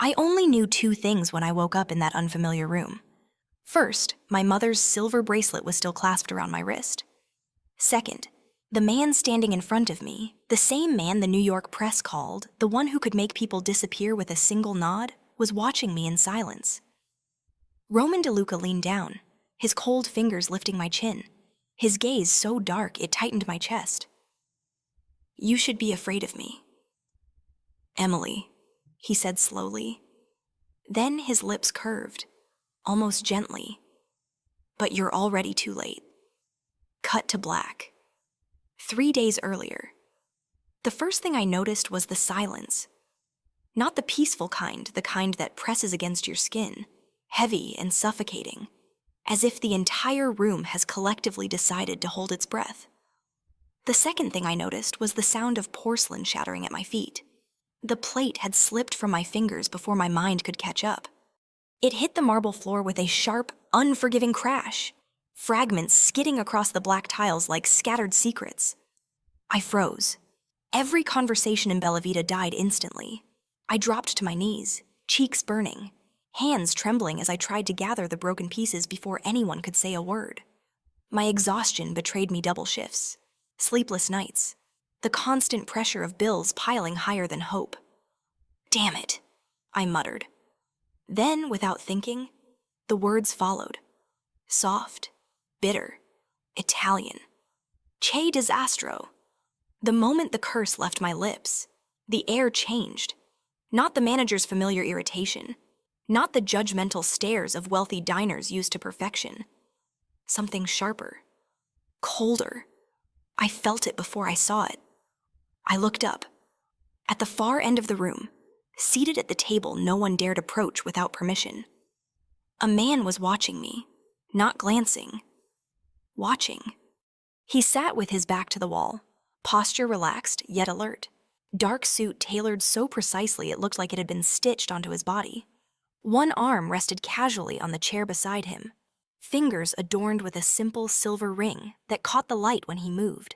I only knew two things when I woke up in that unfamiliar room. First, my mother's silver bracelet was still clasped around my wrist. Second, the man standing in front of me, the same man the New York press called the one who could make people disappear with a single nod, was watching me in silence. Roman DeLuca leaned down, his cold fingers lifting my chin, his gaze so dark it tightened my chest. "You should be afraid of me." "Emily," he said slowly. Then his lips curved, almost gently. "But you're already too late." Cut to black. 3 days earlier. The first thing I noticed was the silence. Not the peaceful kind, the kind that presses against your skin, heavy and suffocating, as if the entire room has collectively decided to hold its breath. The second thing I noticed was the sound of porcelain shattering at my feet. The plate had slipped from my fingers before my mind could catch up. It hit the marble floor with a sharp, unforgiving crash, fragments skidding across the black tiles like scattered secrets. I froze. Every conversation in Bella Vita died instantly. I dropped to my knees, cheeks burning, hands trembling as I tried to gather the broken pieces before anyone could say a word. My exhaustion betrayed me double shifts, sleepless nights, the constant pressure of bills piling higher than hope. "Damn it," I muttered. Then, without thinking, the words followed. Soft, bitter, Italian. Che disastro. The moment the curse left my lips, the air changed. Not the manager's familiar irritation, not the judgmental stares of wealthy diners used to perfection. Something sharper, colder. I felt it before I saw it. I looked up. At the far end of the room, seated at the table no one dared approach without permission, a man was watching me, not glancing. Watching. He sat with his back to the wall, posture relaxed yet alert, dark suit tailored so precisely it looked like it had been stitched onto his body. One arm rested casually on the chair beside him, fingers adorned with a simple silver ring that caught the light when he moved.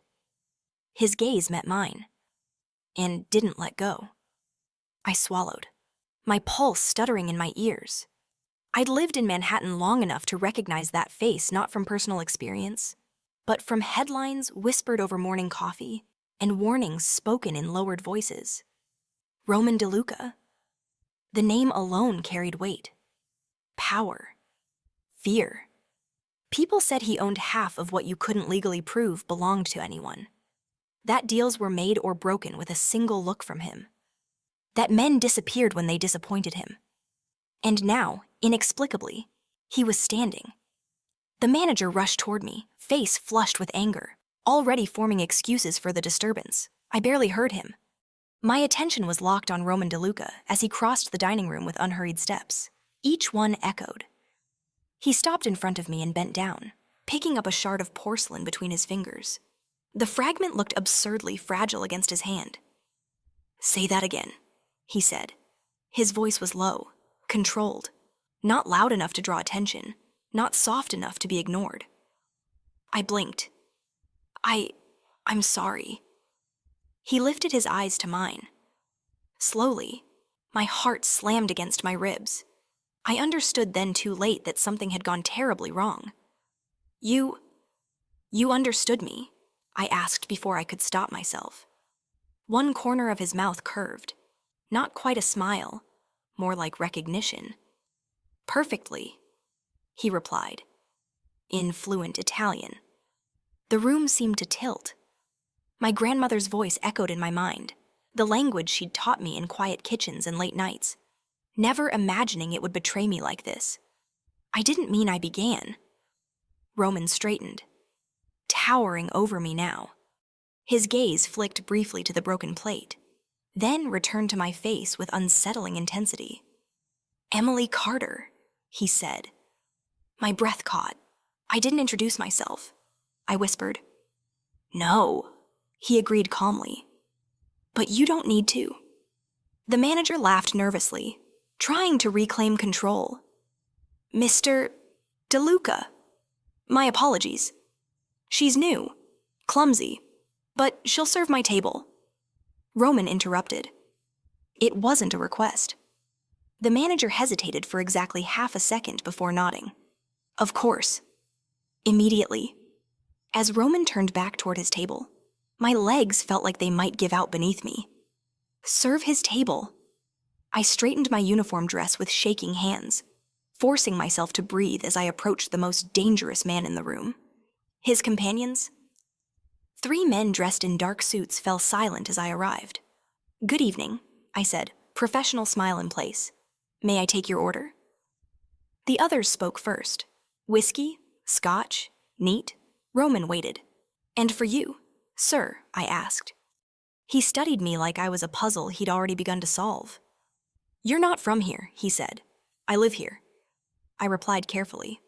His gaze met mine, and didn't let go. I swallowed, my pulse stuttering in my ears. I'd lived in Manhattan long enough to recognize that face not from personal experience, but from headlines whispered over morning coffee and warnings spoken in lowered voices. Roman DeLuca. The name alone carried weight. Power. Fear. People said he owned half of what you couldn't legally prove belonged to anyone. That deals were made or broken with a single look from him. That men disappeared when they disappointed him. And now, inexplicably, he was standing. The manager rushed toward me, face flushed with anger, already forming excuses for the disturbance. I barely heard him. My attention was locked on Roman DeLuca as he crossed the dining room with unhurried steps. Each one echoed. He stopped in front of me and bent down, picking up a shard of porcelain between his fingers. The fragment looked absurdly fragile against his hand. "Say that again," he said. His voice was low, controlled, not loud enough to draw attention, not soft enough to be ignored. I blinked. I'm sorry." He lifted his eyes to mine. Slowly, my heart slammed against my ribs. I understood then too late that something had gone terribly wrong. You understood me?" I asked before I could stop myself. One corner of his mouth curved, not quite a smile, more like recognition. "Perfectly," he replied, in fluent Italian. The room seemed to tilt. My grandmother's voice echoed in my mind, the language she'd taught me in quiet kitchens and late nights, never imagining it would betray me like this. I didn't mean I began. Roman straightened, towering over me now. His gaze flicked briefly to the broken plate, then returned to my face with unsettling intensity. "Emily Carter," he said. My breath caught. "I didn't introduce myself," I whispered. "No," he agreed calmly. "But you don't need to." The manager laughed nervously, trying to reclaim control. "Mr. DeLuca. My apologies. She's new, clumsy, but she'll serve my table." Roman interrupted. It wasn't a request. The manager hesitated for exactly half a second before nodding. Of course. Immediately. As Roman turned back toward his table, my legs felt like they might give out beneath me. Serve his table. I straightened my uniform dress with shaking hands, forcing myself to breathe as I approached the most dangerous man in the room. His companions? 3 men dressed in dark suits fell silent as I arrived. Good evening, I said, professional smile in place. May I take your order? The others spoke first. Whiskey? Scotch? Neat? Roman waited. And for you, sir, I asked. He studied me like I was a puzzle he'd already begun to solve. You're not from here, he said. I live here. I replied carefully.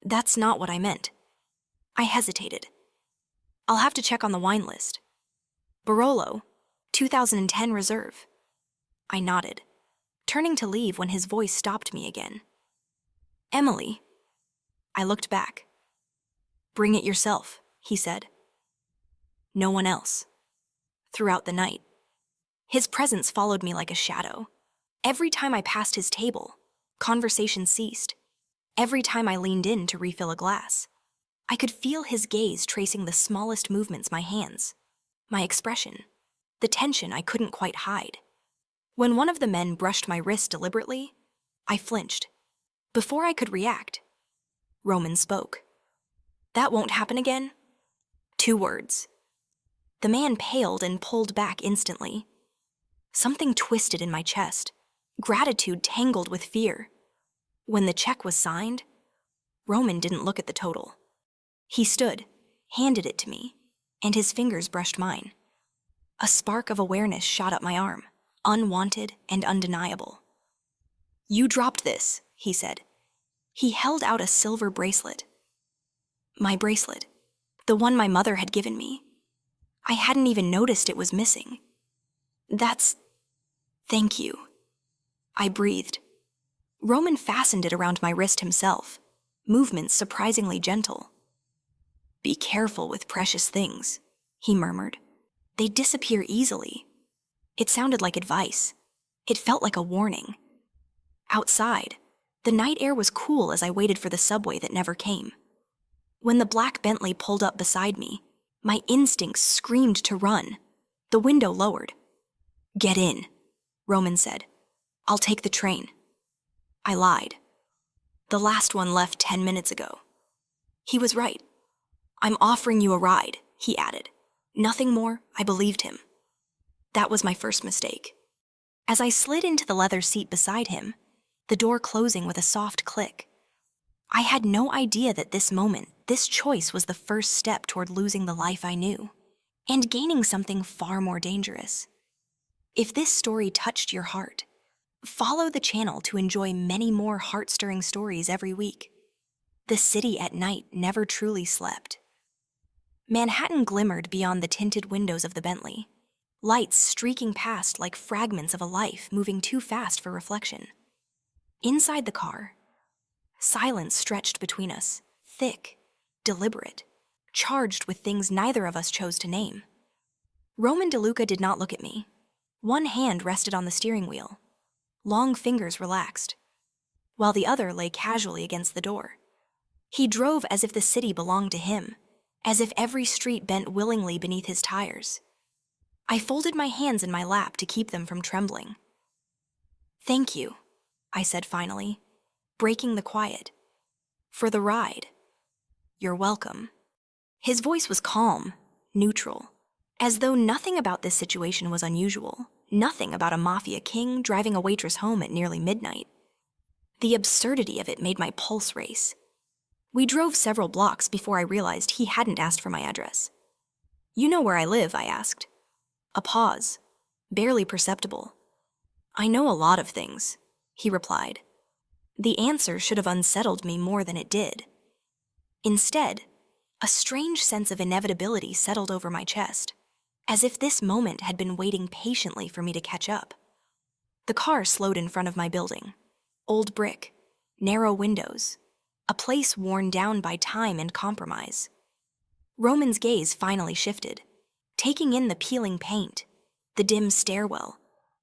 That's not what I meant. I hesitated. I'll have to check on the wine list. Barolo, 2010 Reserve. I nodded, turning to leave when his voice stopped me again. Emily. I looked back. Bring it yourself, he said. No one else. Throughout the night. His presence followed me like a shadow. Every time I passed his table, conversation ceased. Every time I leaned in to refill a glass, I could feel his gaze tracing the smallest movements, my hands, my expression, the tension I couldn't quite hide. When one of the men brushed my wrist deliberately, I flinched. Before I could react, Roman spoke. That won't happen again? 2 words. The man paled and pulled back instantly. Something twisted in my chest, gratitude tangled with fear. When the check was signed, Roman didn't look at the total. He stood, handed it to me, and his fingers brushed mine. A spark of awareness shot up my arm, unwanted and undeniable. You dropped this, he said. He held out a silver bracelet. My bracelet, the one my mother had given me. I hadn't even noticed it was missing. Thank you. I breathed. Roman fastened it around my wrist himself, movements surprisingly gentle. Be careful with precious things, he murmured. They disappear easily. It sounded like advice. It felt like a warning. Outside, the night air was cool as I waited for the subway that never came. When the black Bentley pulled up beside me, my instincts screamed to run. The window lowered. Get in, Roman said. I'll take the train. I lied. The last one left 10 minutes ago. He was right. I'm offering you a ride, he added. Nothing more, I believed him. That was my first mistake. As I slid into the leather seat beside him, the door closing with a soft click, I had no idea that this moment, this choice was the first step toward losing the life I knew, and gaining something far more dangerous. If this story touched your heart, follow the channel to enjoy many more heart-stirring stories every week. The city at night never truly slept. Manhattan glimmered beyond the tinted windows of the Bentley, lights streaking past like fragments of a life moving too fast for reflection. Inside the car, silence stretched between us, thick, deliberate, charged with things neither of us chose to name. Roman DeLuca did not look at me. One hand rested on the steering wheel, long fingers relaxed, while the other lay casually against the door. He drove as if the city belonged to him, as if every street bent willingly beneath his tires. I folded my hands in my lap to keep them from trembling. Thank you, I said finally, breaking the quiet. For the ride. You're welcome. His voice was calm, neutral, as though nothing about this situation was unusual, nothing about a Mafia king driving a waitress home at nearly midnight. The absurdity of it made my pulse race. We drove several blocks before I realized he hadn't asked for my address. You know where I live, I asked. A pause, barely perceptible. I know a lot of things, he replied. The answer should have unsettled me more than it did. Instead, a strange sense of inevitability settled over my chest, as if this moment had been waiting patiently for me to catch up. The car slowed in front of my building. Old brick, narrow windows, a place worn down by time and compromise. Roman's gaze finally shifted, taking in the peeling paint, the dim stairwell,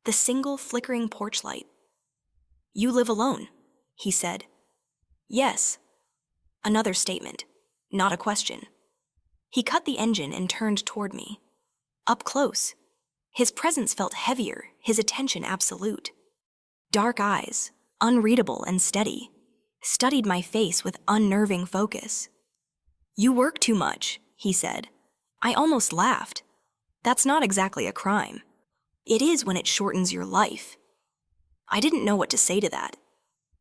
the single flickering porch light. You live alone, he said. Yes. Another statement, not a question. He cut the engine and turned toward me. Up close. His presence felt heavier, his attention absolute. Dark eyes, unreadable and steady, studied my face with unnerving focus. You work too much, he said. I almost laughed. That's not exactly a crime. It is when it shortens your life. I didn't know what to say to that.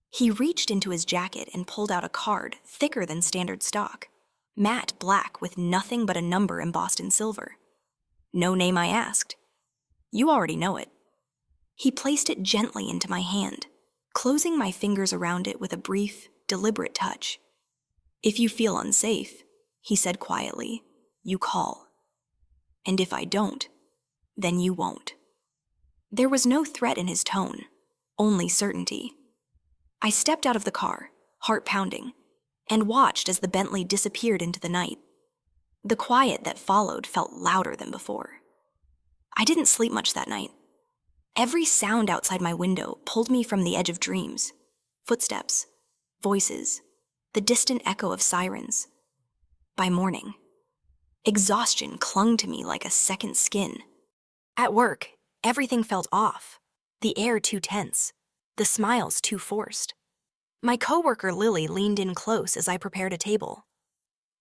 He reached into his jacket and pulled out a card thicker than standard stock, matte black with nothing but a number embossed in silver. No name I asked. You already know it. He placed it gently into my hand, closing my fingers around it with a brief, deliberate touch. If you feel unsafe, he said quietly, you call. And if I don't, then you won't. There was no threat in his tone, only certainty. I stepped out of the car, heart pounding, and watched as the Bentley disappeared into the night. The quiet that followed felt louder than before. I didn't sleep much that night. Every sound outside my window pulled me from the edge of dreams. Footsteps, voices, the distant echo of sirens. By morning, exhaustion clung to me like a second skin. At work, everything felt off, the air too tense, the smiles too forced. My coworker Lily leaned in close as I prepared a table.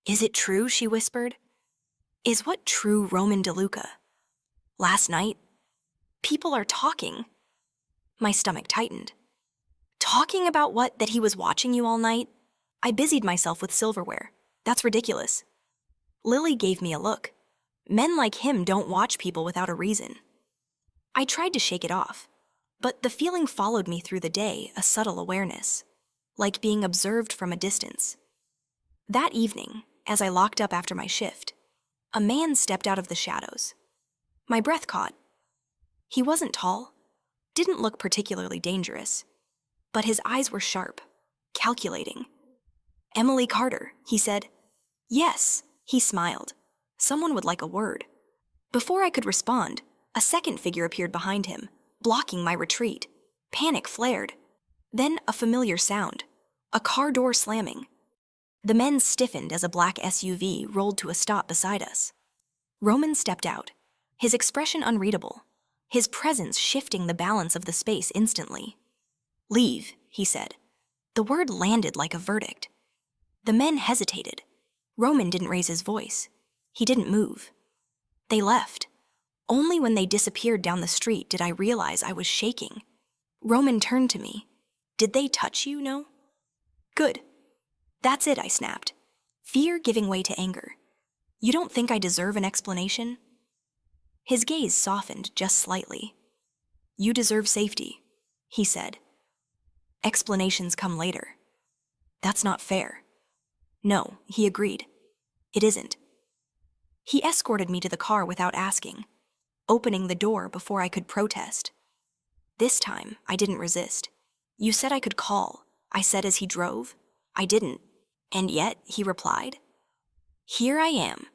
Is it true, she whispered? Is what true Roman DeLuca? Last night, people are talking. My stomach tightened. Talking about what, that he was watching you all night? I busied myself with silverware. That's ridiculous. Lily gave me a look. Men like him don't watch people without a reason. I tried to shake it off, but the feeling followed me through the day, a subtle awareness, like being observed from a distance. That evening, as I locked up after my shift, a man stepped out of the shadows. My breath caught. He wasn't tall, didn't look particularly dangerous, but his eyes were sharp, calculating. Emily Carter, he said. Yes, he smiled. Someone would like a word. Before I could respond, a second figure appeared behind him, blocking my retreat. Panic flared. Then a familiar sound, a car door slamming. The men stiffened as a black SUV rolled to a stop beside us. Roman stepped out, his expression unreadable, his presence shifting the balance of the space instantly. Leave, he said. The word landed like a verdict. The men hesitated. Roman didn't raise his voice. He didn't move. They left. Only when they disappeared down the street did I realize I was shaking. Roman turned to me. Did they touch you, no? Good. That's it, I snapped. Fear giving way to anger. You don't think I deserve an explanation? His gaze softened just slightly. You deserve safety, he said. Explanations come later. That's not fair. No, he agreed. It isn't. He escorted me to the car without asking, opening the door before I could protest. This time, I didn't resist. You said I could call, I said as he drove. I didn't. And yet, he replied. Here I am.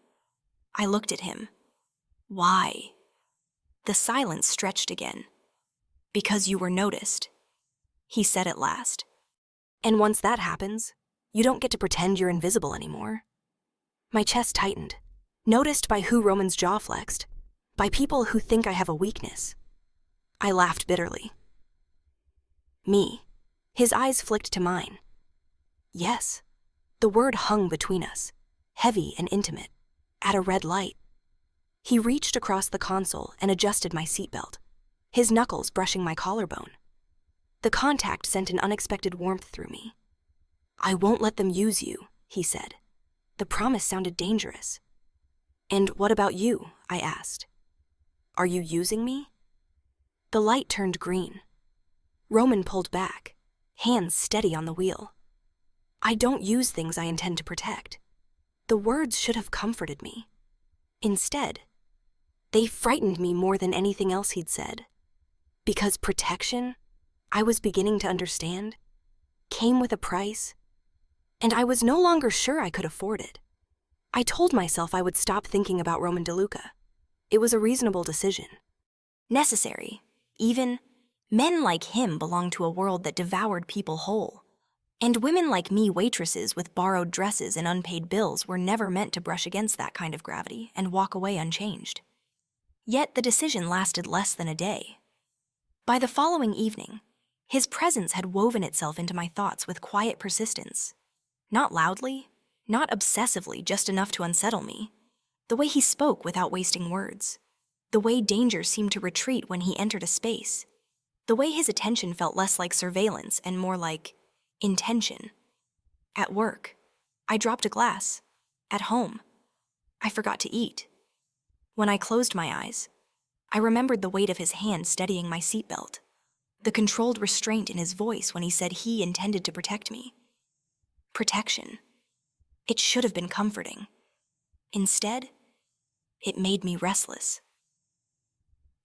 I looked at him. Why? The silence stretched again. Because you were noticed, he said at last. And once that happens, you don't get to pretend you're invisible anymore. My chest tightened, noticed by who Roman's jaw flexed, by people who think I have a weakness. I laughed bitterly. Me. His eyes flicked to mine. Yes. The word hung between us, heavy and intimate, at a red light. He reached across the console and adjusted my seatbelt, his knuckles brushing my collarbone. The contact sent an unexpected warmth through me. I won't let them use you, he said. The promise sounded dangerous. And what about you? I asked. Are you using me? The light turned green. Roman pulled back, hands steady on the wheel. I don't use things I intend to protect. The words should have comforted me. Instead, they frightened me more than anything else he'd said. Because protection, I was beginning to understand, came with a price, and I was no longer sure I could afford it. I told myself I would stop thinking about Roman DeLuca. It was a reasonable decision. Necessary, even Men like him belonged to a world that devoured people whole. And women like me, waitresses with borrowed dresses and unpaid bills, were never meant to brush against that kind of gravity and walk away unchanged. Yet the decision lasted less than a day. By the following evening, his presence had woven itself into my thoughts with quiet persistence. Not loudly, not obsessively, just enough to unsettle me. The way he spoke without wasting words. The way danger seemed to retreat when he entered a space. The way his attention felt less like surveillance and more like intention. At work, I dropped a glass. At home, I forgot to eat. When I closed my eyes, I remembered the weight of his hand steadying my seatbelt, the controlled restraint in his voice when he said he intended to protect me. Protection. It should have been comforting. Instead, it made me restless.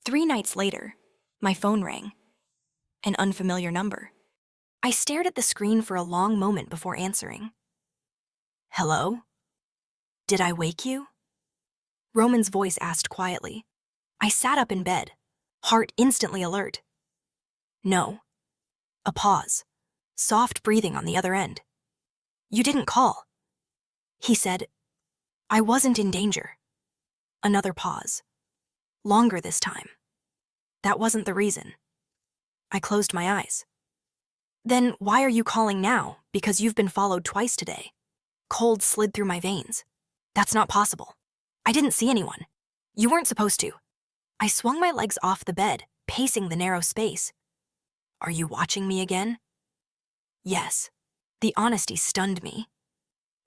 3 nights later, my phone rang. An unfamiliar number. I stared at the screen for a long moment before answering. Hello? Did I wake you? Roman's voice asked quietly. I sat up in bed, heart instantly alert. No. A pause. Soft breathing on the other end. You didn't call. He said, I wasn't in danger. Another pause. Longer this time. That wasn't the reason. I closed my eyes. Then why are you calling now? Because you've been followed twice today. Cold slid through my veins. That's not possible. I didn't see anyone. You weren't supposed to. I swung my legs off the bed, pacing the narrow space. Are you watching me again? Yes. The honesty stunned me.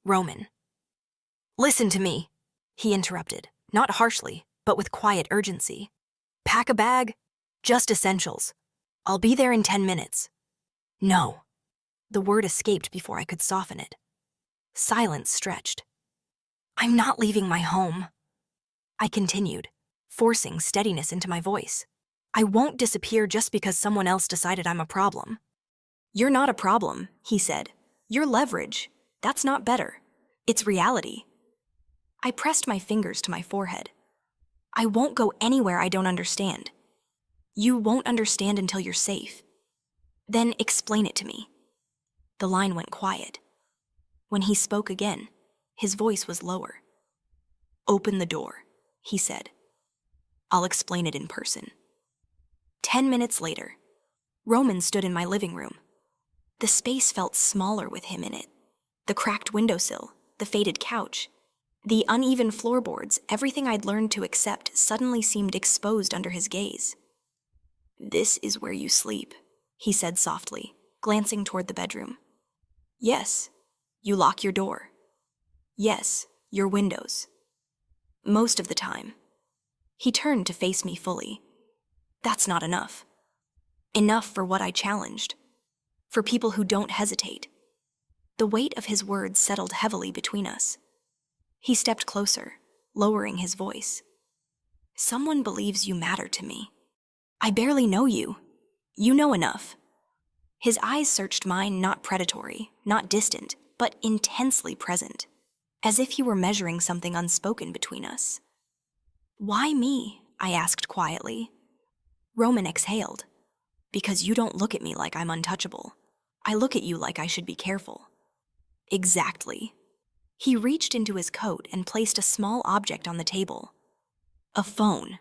Roman. Listen to me, he interrupted, not harshly, but with quiet urgency. Pack a bag? Just essentials. I'll be there in 10 minutes. No. The word escaped before I could soften it. Silence stretched. I'm not leaving my home. I continued, forcing steadiness into my voice. I won't disappear just because someone else decided I'm a problem. You're not a problem, he said. You're leverage. That's not better. It's reality. I pressed my fingers to my forehead. I won't go anywhere I don't understand. You won't understand until you're safe. Then explain it to me. The line went quiet. When he spoke again, his voice was lower. Open the door, he said. I'll explain it in person. 10 minutes later, Roman stood in my living room. The space felt smaller with him in it. The cracked windowsill, the faded couch, the uneven floorboards, everything I'd learned to accept suddenly seemed exposed under his gaze. This is where you sleep, he said softly, glancing toward the bedroom. Yes, you lock your door. Yes, your windows. Most of the time. He turned to face me fully. That's not enough. Enough for what I challenged. For people who don't hesitate. The weight of his words settled heavily between us. He stepped closer, lowering his voice. Someone believes you matter to me. I barely know you. You know enough. His eyes searched mine, not predatory, not distant, but intensely present, as if he were measuring something unspoken between us. Why me? I asked quietly. Roman exhaled. Because you don't look at me like I'm untouchable. I look at you like I should be careful. Exactly. He reached into his coat and placed a small object on the table. A phone.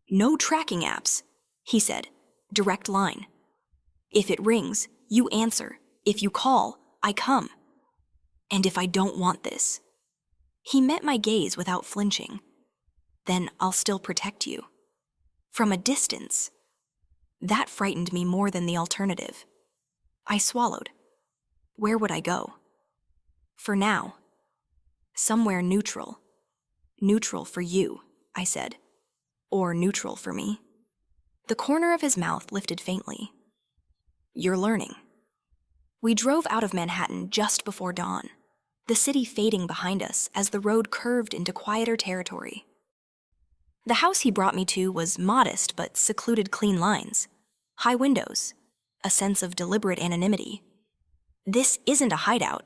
No tracking apps, he said. Direct line. If it rings, you answer. If you call, I come. And if I don't want this? He met my gaze without flinching. Then I'll still protect you. From a distance. That frightened me more than the alternative. I swallowed. Where would I go? For now. Somewhere neutral. Neutral for you, I said. Or neutral for me. The corner of his mouth lifted faintly. You're learning. We drove out of Manhattan just before dawn, the city fading behind us as the road curved into quieter territory. The house he brought me to was modest but secluded clean lines, high windows, a sense of deliberate anonymity. This isn't a hideout,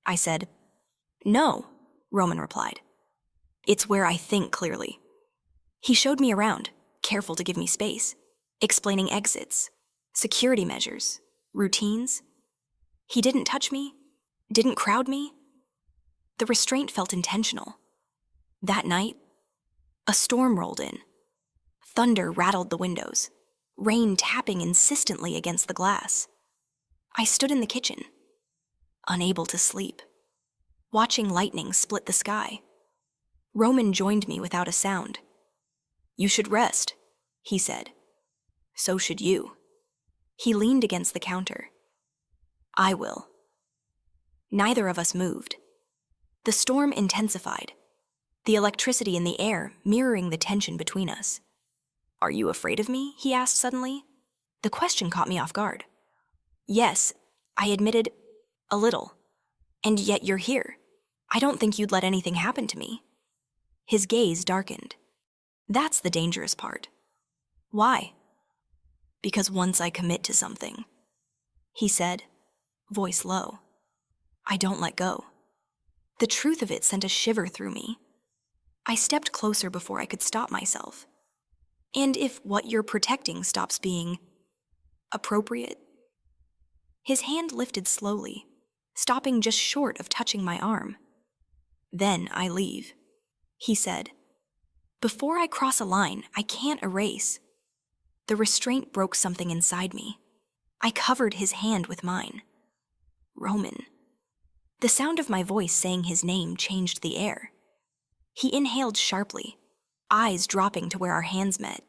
I said. No, Roman replied. It's where I think clearly. He showed me around, careful to give me space, explaining exits, Security measures, routines. He didn't touch me, didn't crowd me. The restraint felt intentional. That night, a storm rolled in. Thunder rattled the windows, rain tapping insistently against the glass. I stood in the kitchen, unable to sleep, watching lightning split the sky. Roman joined me without a sound. "You should rest," he said. "So should you." He leaned against the counter. "I will." Neither of us moved. The storm intensified, the electricity in the air mirroring the tension between us. "Are you afraid of me?" he asked suddenly. The question caught me off guard. "Yes," I admitted, "a little. And yet you're here. I don't think you'd let anything happen to me." His gaze darkened. "That's the dangerous part." "Why?" "Because once I commit to something," he said, voice low, "I don't let go." The truth of it sent a shiver through me. I stepped closer before I could stop myself. "And if what you're protecting stops being appropriate?" His hand lifted slowly, stopping just short of touching my arm. "Then I leave," he said. "Before I cross a line I can't erase." The restraint broke something inside me. I covered his hand with mine. "Roman." The sound of my voice saying his name changed the air. He inhaled sharply, eyes dropping to where our hands met.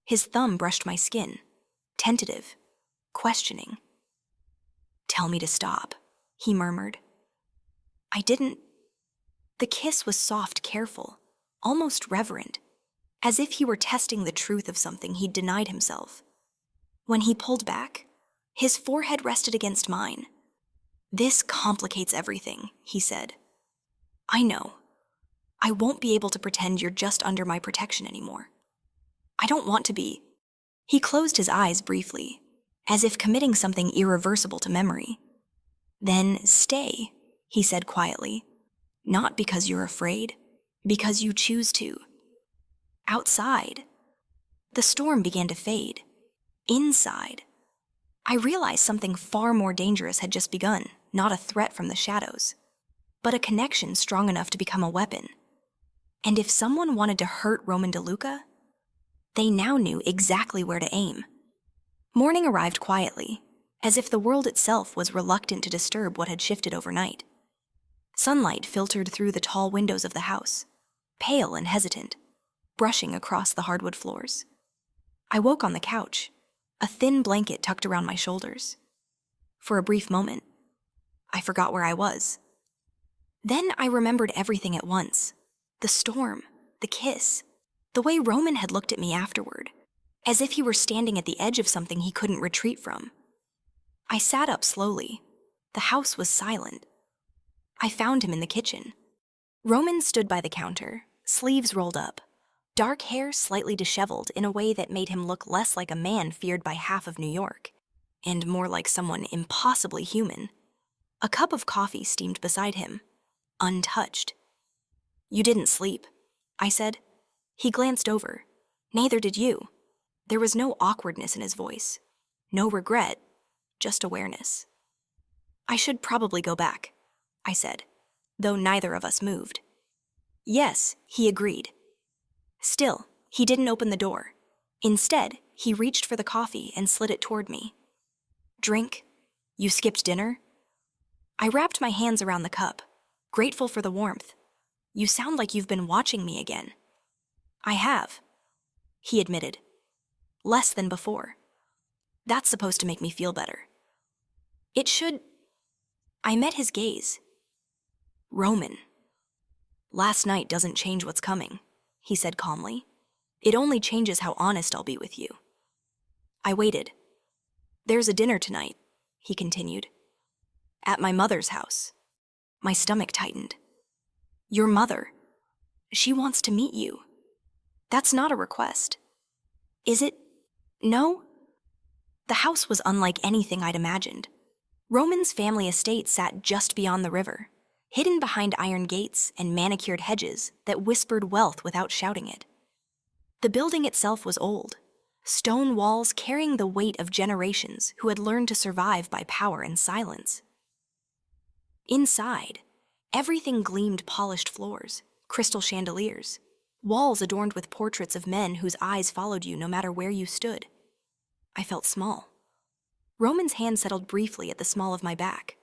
His thumb brushed my skin, tentative, questioning. "Tell me to stop," he murmured. I didn't. The kiss was soft, careful, almost reverent, as if he were testing the truth of something he'd denied himself. When he pulled back, his forehead rested against mine. "This complicates everything," he said. "I know. I won't be able to pretend you're just under my protection anymore. I don't want to be." He closed his eyes briefly, as if committing something irreversible to memory. "Then stay," he said quietly. "Not because you're afraid, because you choose to." Outside, the storm began to fade. Inside, I realized something far more dangerous had just begun, not a threat from the shadows, but a connection strong enough to become a weapon. And if someone wanted to hurt Roman DeLuca, they now knew exactly where to aim. Morning arrived quietly, as if the world itself was reluctant to disturb what had shifted overnight. Sunlight filtered through the tall windows of the house, pale and hesitant, brushing across the hardwood floors. I woke on the couch, a thin blanket tucked around my shoulders. For a brief moment, I forgot where I was. Then I remembered everything at once. The storm, the kiss, the way Roman had looked at me afterward, as if he were standing at the edge of something he couldn't retreat from. I sat up slowly. The house was silent. I found him in the kitchen. Roman stood by the counter, sleeves rolled up, dark hair slightly disheveled in a way that made him look less like a man feared by half of New York, and more like someone impossibly human. A cup of coffee steamed beside him, untouched. "You didn't sleep," I said. He glanced over. "Neither did you." There was no awkwardness in his voice, no regret, just awareness. "I should probably go back," I said, though neither of us moved. "Yes," he agreed. Still, he didn't open the door. Instead, he reached for the coffee and slid it toward me. "Drink? You skipped dinner?" I wrapped my hands around the cup, grateful for the warmth. "You sound like you've been watching me again." "I have," he admitted. "Less than before. That's supposed to make me feel better." "It should." I met his gaze. "Roman, last night doesn't change what's coming," he said calmly. "It only changes how honest I'll be with you." I waited. "There's a dinner tonight," he continued. "At my mother's house." My stomach tightened. "Your mother? She wants to meet you. That's not a request. Is it? No?" The house was unlike anything I'd imagined. Roman's family estate sat just beyond the river, hidden behind iron gates and manicured hedges that whispered wealth without shouting it. The building itself was old, Stone walls carrying the weight of generations who had learned to survive by power and silence. Inside, everything gleamed: polished floors, crystal chandeliers, walls adorned with portraits of men whose eyes followed you no matter where you stood. I felt small. Roman's hand settled briefly at the small of my back,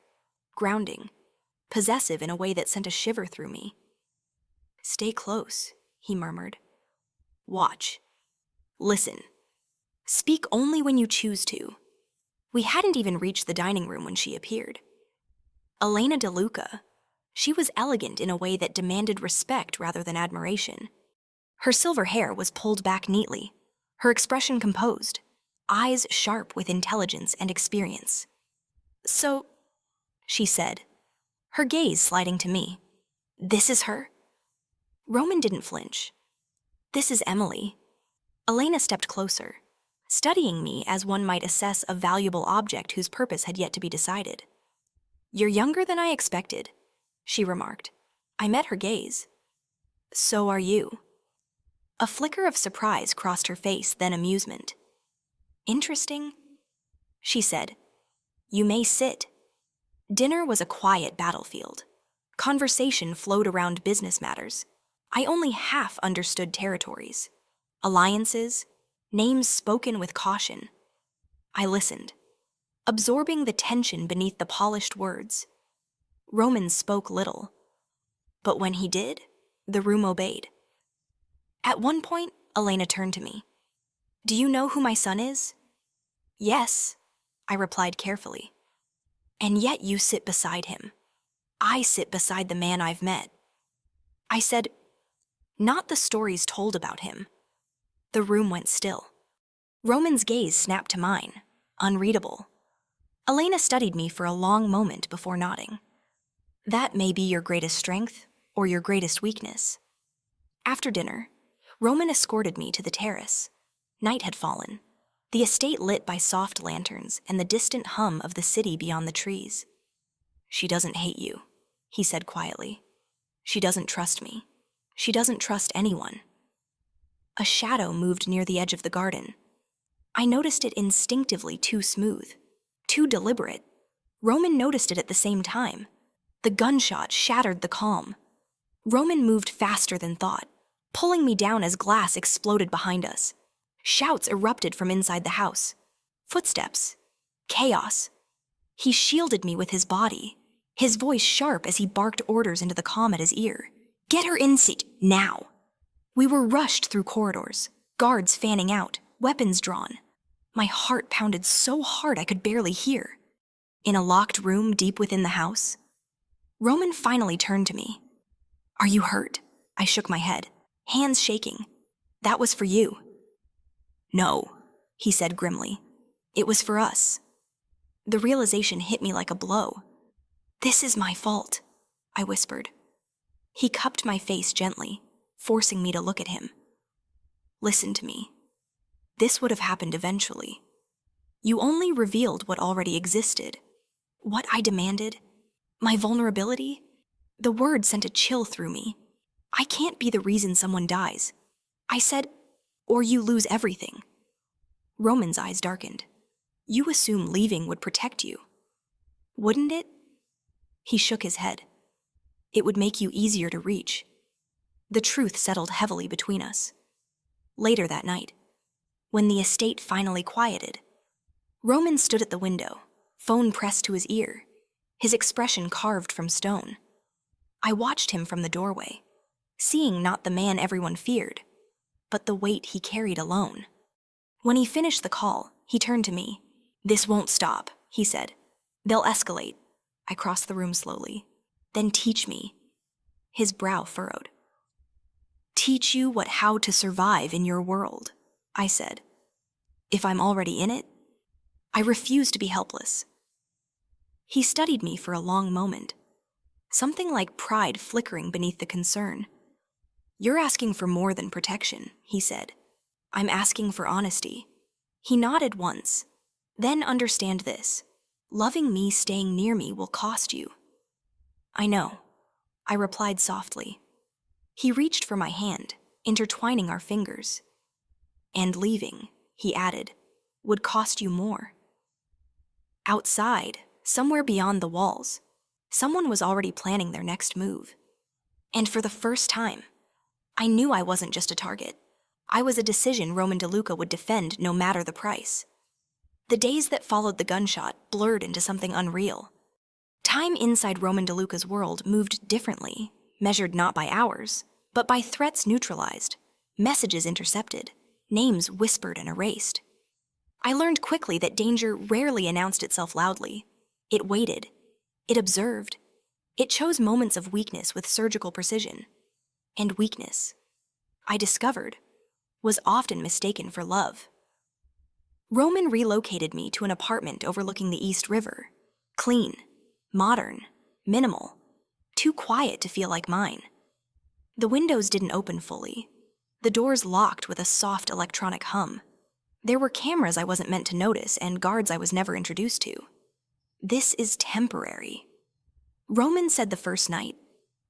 grounding, possessive in a way that sent a shiver through me. "Stay close," he murmured. "Watch. Listen. Speak only when you choose to." We hadn't even reached the dining room when she appeared. Elena DeLuca. She was elegant in a way that demanded respect rather than admiration. Her silver hair was pulled back neatly, her expression composed, eyes sharp with intelligence and experience. "So," she said, her gaze sliding to me, "this is her?" Roman didn't flinch. "This is Emily." Elena stepped closer, studying me as one might assess a valuable object whose purpose had yet to be decided. "You're younger than I expected," she remarked. I met her gaze. "So are you." A flicker of surprise crossed her face, then amusement. "Interesting," she said. "You may sit." Dinner was a quiet battlefield. Conversation flowed around business matters. I only half understood territories, alliances, names spoken with caution. I listened, absorbing the tension beneath the polished words. Roman spoke little, but when he did, the room obeyed. At one point, Elena turned to me. "Do you know who my son is?" "Yes," I replied carefully. "And yet you sit beside him. I sit beside the man I've met." I said, "Not the stories told about him." The room went still. Roman's gaze snapped to mine, unreadable. Elena studied me for a long moment before nodding. "That may be your greatest strength or your greatest weakness." After dinner, Roman escorted me to the terrace. Night had fallen, the estate lit by soft lanterns and the distant hum of the city beyond the trees. "She doesn't hate you," he said quietly. "She doesn't trust me. She doesn't trust anyone." A shadow moved near the edge of the garden. I noticed it instinctively too smooth, too deliberate. Roman noticed it at the same time. The gunshot shattered the calm. Roman moved faster than thought, pulling me down as glass exploded behind us. Shouts erupted from inside the house. Footsteps. Chaos. He shielded me with his body, his voice sharp as he barked orders into the comm at his ear. "Get her in seat, now!" We were rushed through corridors, guards fanning out, weapons drawn. My heart pounded so hard I could barely hear. In a locked room deep within the house, Roman finally turned to me. "Are you hurt?" I shook my head, hands shaking. "That was for you." "No," he said grimly. "It was for us." The realization hit me like a blow. "This is my fault," I whispered. He cupped my face gently, forcing me to look at him. "Listen to me. This would have happened eventually. You only revealed what already existed. What I demanded, my vulnerability." The word sent a chill through me. "I can't be the reason someone dies." I said, "Or you lose everything." Roman's eyes darkened. "You assume leaving would protect you. Wouldn't it?" He shook his head. "It would make you easier to reach." The truth settled heavily between us. Later that night, when the estate finally quieted, Roman stood at the window, phone pressed to his ear, his expression carved from stone. I watched him from the doorway, seeing not the man everyone feared, but the weight he carried alone. When he finished the call, he turned to me. "This won't stop," he said. "They'll escalate." I crossed the room slowly. "Then teach me." His brow furrowed. "Teach you how to survive in your world," I said. "If I'm already in it?" I refused to be helpless. He studied me for a long moment, something like pride flickering beneath the concern. "You're asking for more than protection," he said. "I'm asking for honesty." He nodded once. "Then understand this. Loving me, staying near me will cost you." "I know," I replied softly. He reached for my hand, intertwining our fingers. "And leaving," he added, would cost you more. Outside, somewhere beyond the walls, someone was already planning their next move. And for the first time, I knew I wasn't just a target. I was a decision Roman DeLuca would defend no matter the price. The days that followed the gunshot blurred into something unreal. Time inside Roman DeLuca's world moved differently, measured not by hours, but by threats neutralized, messages intercepted, names whispered and erased. I learned quickly that danger rarely announced itself loudly. It waited. It observed. It chose moments of weakness with surgical precision. And weakness, I discovered, was often mistaken for love. Roman relocated me to an apartment overlooking the East River. Clean, modern, minimal, too quiet to feel like mine. The windows didn't open fully. The doors locked with a soft electronic hum. There were cameras I wasn't meant to notice and guards I was never introduced to. This is temporary. Roman said the first night.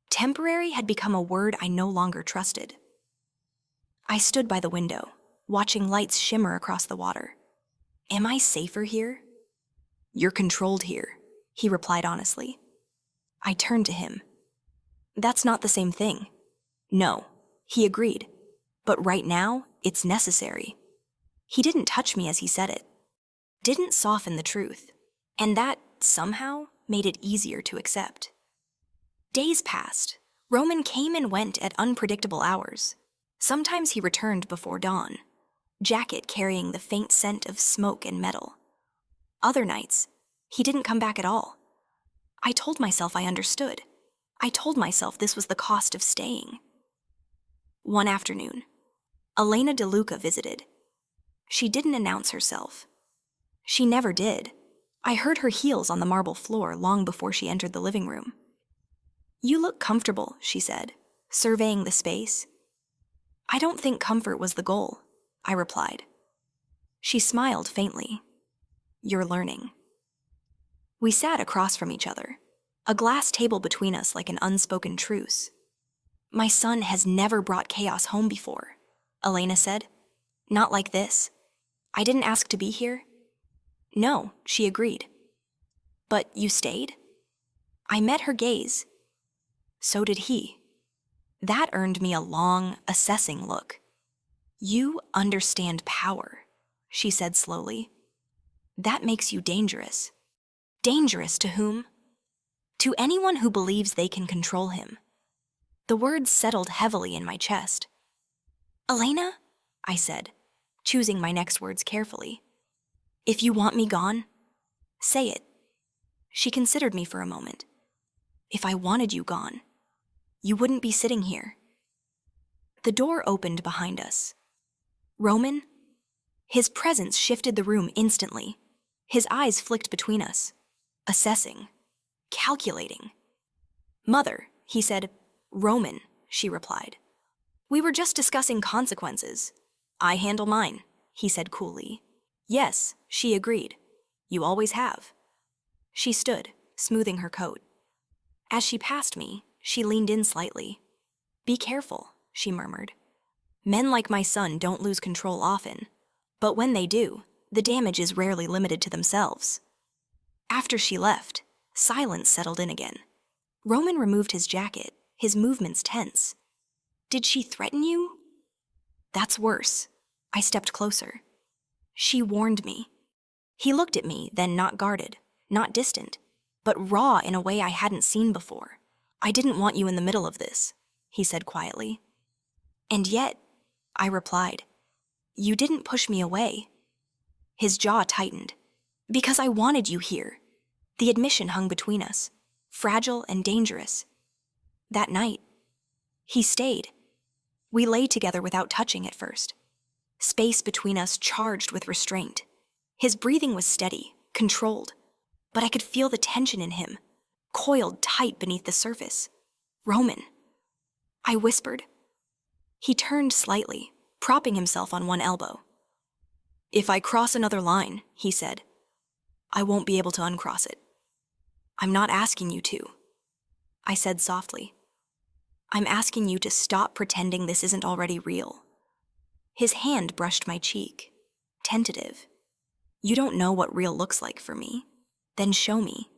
Temporary had become a word I no longer trusted. I stood by the window, watching lights shimmer across the water. Am I safer here? You're controlled here, he replied honestly. I turned to him. That's not the same thing. No, he agreed. But right now, it's necessary. He didn't touch me as he said it. Didn't soften the truth. And that, somehow, made it easier to accept. Days passed. Roman came and went at unpredictable hours. Sometimes he returned before dawn, jacket carrying the faint scent of smoke and metal. Other nights, he didn't come back at all. I told myself I understood. I told myself this was the cost of staying. One afternoon, Elena DeLuca visited. She didn't announce herself. She never did. I heard her heels on the marble floor long before she entered the living room. You look comfortable, she said, surveying the space. I don't think comfort was the goal, I replied. She smiled faintly. You're learning. We sat across from each other, a glass table between us like an unspoken truce. My son has never brought chaos home before, Elena said. Not like this. I didn't ask to be here. No, she agreed. But you stayed? I met her gaze. So did he. That earned me a long, assessing look. You understand power, she said slowly. That makes you dangerous. Dangerous to whom? To anyone who believes they can control him. The words settled heavily in my chest. Elena, I said, choosing my next words carefully. If you want me gone, say it. She considered me for a moment. If I wanted you gone, you wouldn't be sitting here. The door opened behind us. Roman? His presence shifted the room instantly. His eyes flicked between us, assessing, calculating. Mother, he said. Roman, she replied. We were just discussing consequences. I handle mine, he said coolly. Yes, she agreed. You always have. She stood, smoothing her coat. As she passed me, she leaned in slightly. Be careful, she murmured. Men like my son don't lose control often, but when they do, the damage is rarely limited to themselves. After she left, silence settled in again. Roman removed his jacket, his movements tense. Did she threaten you? That's worse. I stepped closer. She warned me. He looked at me, then not guarded, not distant, but raw in a way I hadn't seen before. I didn't want you in the middle of this, he said quietly. And yet, I replied, you didn't push me away. His jaw tightened. Because I wanted you here. The admission hung between us, fragile and dangerous. That night, he stayed. We lay together without touching at first. Space between us charged with restraint. His breathing was steady, controlled, but I could feel the tension in him, coiled tight beneath the surface. Roman, I whispered. He turned slightly, propping himself on one elbow. If I cross another line, he said, I won't be able to uncross it. I'm not asking you to, I said softly. I'm asking you to stop pretending this isn't already real. His hand brushed my cheek, tentative. "You don't know what real looks like for me. Then show me."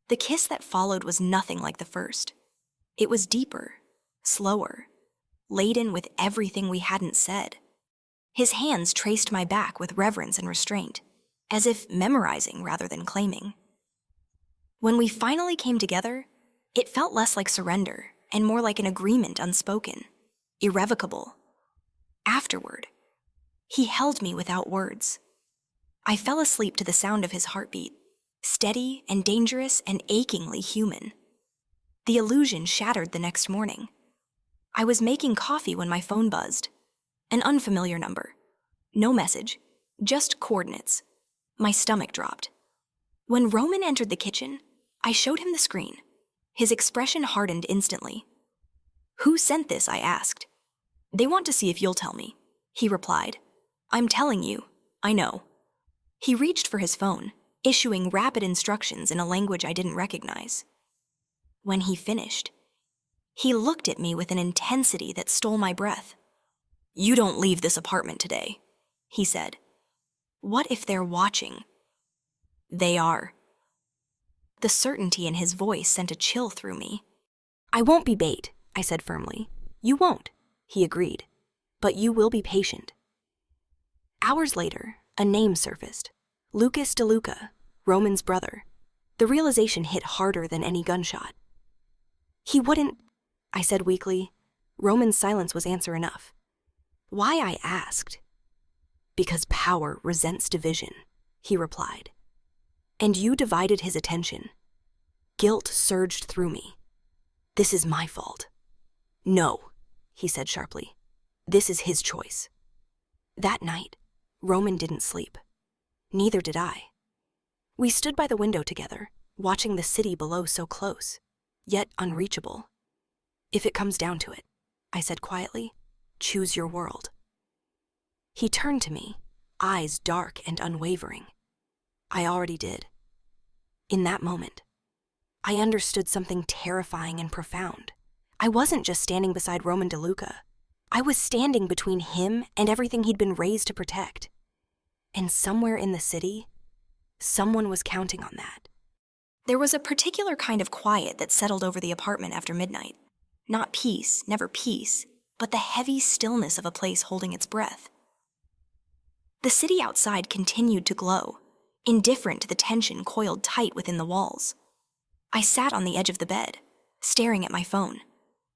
The kiss that followed was nothing like the first. It was deeper, slower, laden with everything we hadn't said. His hands traced my back with reverence and restraint, as if memorizing rather than claiming. When we finally came together, it felt less like surrender and more like an agreement unspoken, irrevocable. Afterward, he held me without words. I fell asleep to the sound of his heartbeat, steady and dangerous and achingly human. The illusion shattered the next morning. I was making coffee when my phone buzzed. An unfamiliar number. No message, just coordinates. My stomach dropped. When Roman entered the kitchen, I showed him the screen. His expression hardened instantly. "Who sent this?" I asked. "They want to see if you'll tell me," he replied. "I'm telling you. I know." He reached for his phone, issuing rapid instructions in a language I didn't recognize. When he finished, he looked at me with an intensity that stole my breath. "You don't leave this apartment today," he said. "What if they're watching?" "They are." The certainty in his voice sent a chill through me. "I won't be bait," I said firmly. "You won't," he agreed. "But you will be patient." Hours later, a name surfaced. Lucas DeLuca, Roman's brother. The realization hit harder than any gunshot. "He wouldn't," I said weakly. Roman's silence was answer enough. Why, I asked. "Because power resents division," he replied. "And you divided his attention." Guilt surged through me. "This is my fault." "No," he said sharply. "This is his choice." That night, Roman didn't sleep. Neither did I. We stood by the window together, watching the city below so close, yet unreachable. "If it comes down to it," I said quietly, "choose your world." He turned to me, eyes dark and unwavering. I already did. In that moment, I understood something terrifying and profound. I wasn't just standing beside Roman DeLuca. I was standing between him and everything he'd been raised to protect. And somewhere in the city, someone was counting on that. There was a particular kind of quiet that settled over the apartment after midnight. Not peace, never peace, but the heavy stillness of a place holding its breath. The city outside continued to glow, indifferent to the tension coiled tight within the walls. I sat on the edge of the bed, staring at my phone,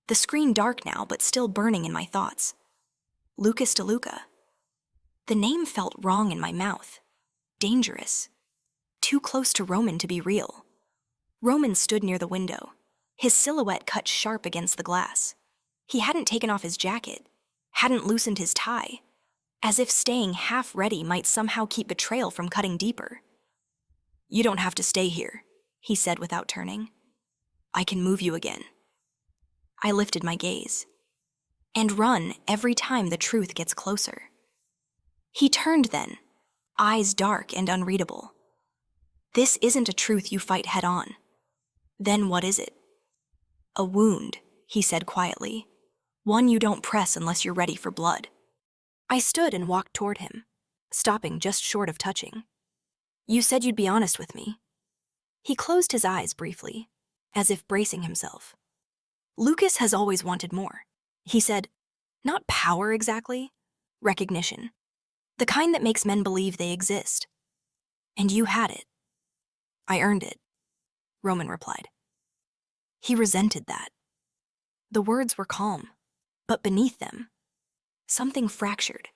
the screen dark now but still burning in my thoughts. Lucas DeLuca. The name felt wrong in my mouth. Dangerous. Too close to Roman to be real. Roman stood near the window, his silhouette cut sharp against the glass. He hadn't taken off his jacket, hadn't loosened his tie, as if staying half ready might somehow keep betrayal from cutting deeper. "You don't have to stay here," he said without turning. "I can move you again." I lifted my gaze. And run every time the truth gets closer. He turned then, eyes dark and unreadable. "This isn't a truth you fight head on." "Then what is it?" "A wound," he said quietly. "One you don't press unless you're ready for blood." I stood and walked toward him, stopping just short of touching. "You said you'd be honest with me." He closed his eyes briefly, as if bracing himself. "Lucas has always wanted more," he said. "Not power exactly, recognition. The kind that makes men believe they exist. And you had it." "I earned it," Roman replied. He resented that. The words were calm, but beneath them, something fractured.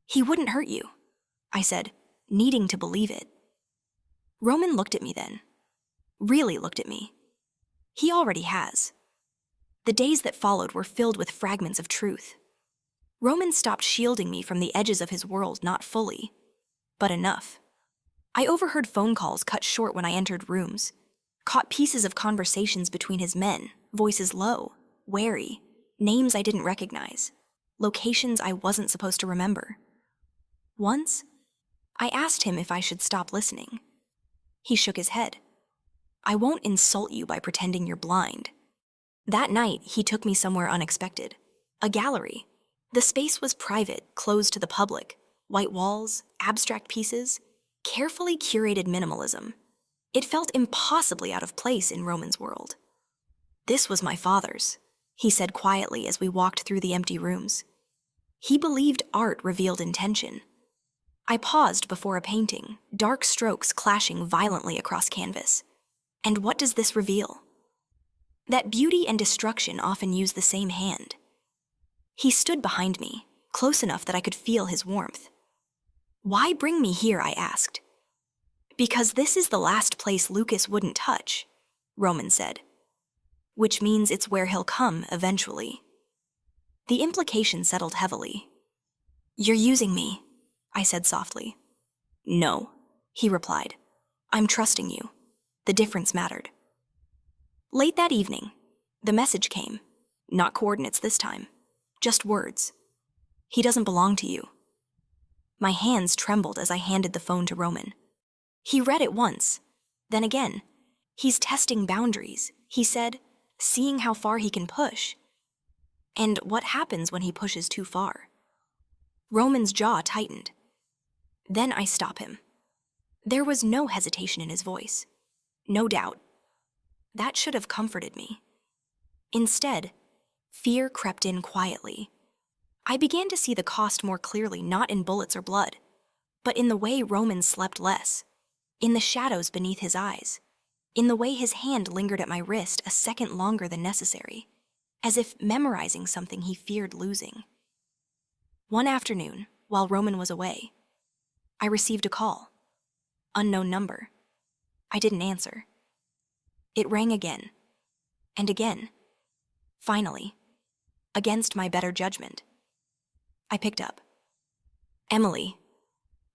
"He wouldn't hurt you," I said, needing to believe it. Roman looked at me then. Really looked at me. He already has. The days that followed were filled with fragments of truth. Roman stopped shielding me from the edges of his world, not fully, but enough. I overheard phone calls cut short when I entered rooms, caught pieces of conversations between his men, voices low, wary, names I didn't recognize, locations I wasn't supposed to remember. Once, I asked him if I should stop listening. He shook his head. "I won't insult you by pretending you're blind." That night, he took me somewhere unexpected. A gallery. The space was private, closed to the public, White walls, abstract pieces, carefully curated minimalism. It felt impossibly out of place in Roman's world. "This was my father's," he said quietly as we walked through the empty rooms. He believed art revealed intention. I paused before a painting, dark strokes clashing violently across canvas. And what does this reveal? That beauty and destruction often use the same hand. He stood behind me, close enough that I could feel his warmth. "Why bring me here?" I asked. "Because this is the last place Lucas wouldn't touch," Roman said. "Which means it's where he'll come eventually." The implication settled heavily. "You're using me," I said softly. "No," he replied. "I'm trusting you. The difference mattered." Late that evening, the message came. Not coordinates this time, just words. "He doesn't belong to you." My hands trembled as I handed the phone to Roman. He read it once, then again. "He's testing boundaries," he said, "seeing how far he can push." And what happens when he pushes too far? Roman's jaw tightened. Then I stop him. There was no hesitation in his voice. No doubt. That should have comforted me. Instead, fear crept in quietly. I began to see the cost more clearly, not in bullets or blood, but in the way Roman slept less, in the shadows beneath his eyes, in the way his hand lingered at my wrist a second longer than necessary, as if memorizing something he feared losing. One afternoon, while Roman was away, I received a call. Unknown number. I didn't answer. It rang again, and again. Finally, against my better judgment, I picked up. "Emily,"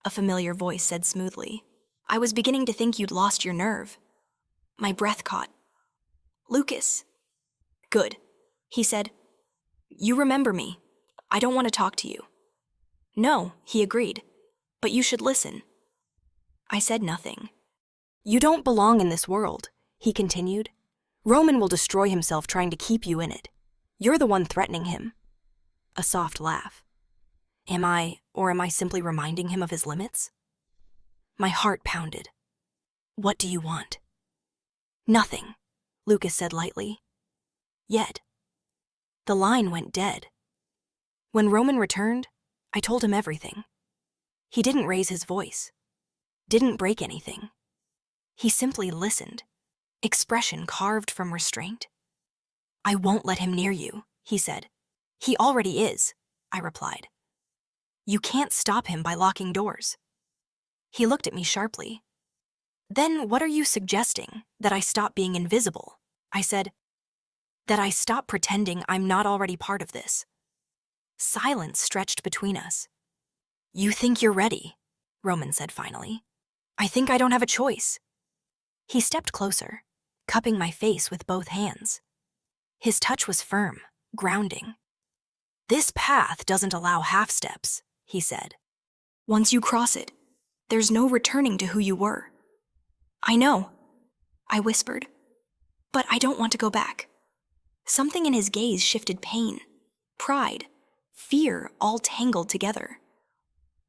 a familiar voice said smoothly. "I was beginning to think you'd lost your nerve." My breath caught. "Lucas." "Good," he said. "You remember me. I don't want to talk to you." "No," he agreed, "but you should listen." I said nothing. "You don't belong in this world," he continued. "Roman will destroy himself trying to keep you in it. You're the one threatening him." A soft laugh. Am I simply reminding him of his limits? My heart pounded. "What do you want?" "Nothing," Lucas said lightly. Yet, the line went dead. When Roman returned, I told him everything. He didn't raise his voice, didn't break anything. He simply listened, expression carved from restraint. "I won't let him near you," he said. "He already is," I replied. "You can't stop him by locking doors." He looked at me sharply. "Then what are you suggesting? That I stop being invisible?" I said. "That I stop pretending I'm not already part of this." Silence stretched between us. "You think you're ready," Roman said finally. "I think I don't have a choice." He stepped closer, cupping my face with both hands. His touch was firm, grounding. "This path doesn't allow half steps," he said. "Once you cross it, there's no returning to who you were." "I know," I whispered, "but I don't want to go back." Something in his gaze shifted pain, pride, fear all tangled together.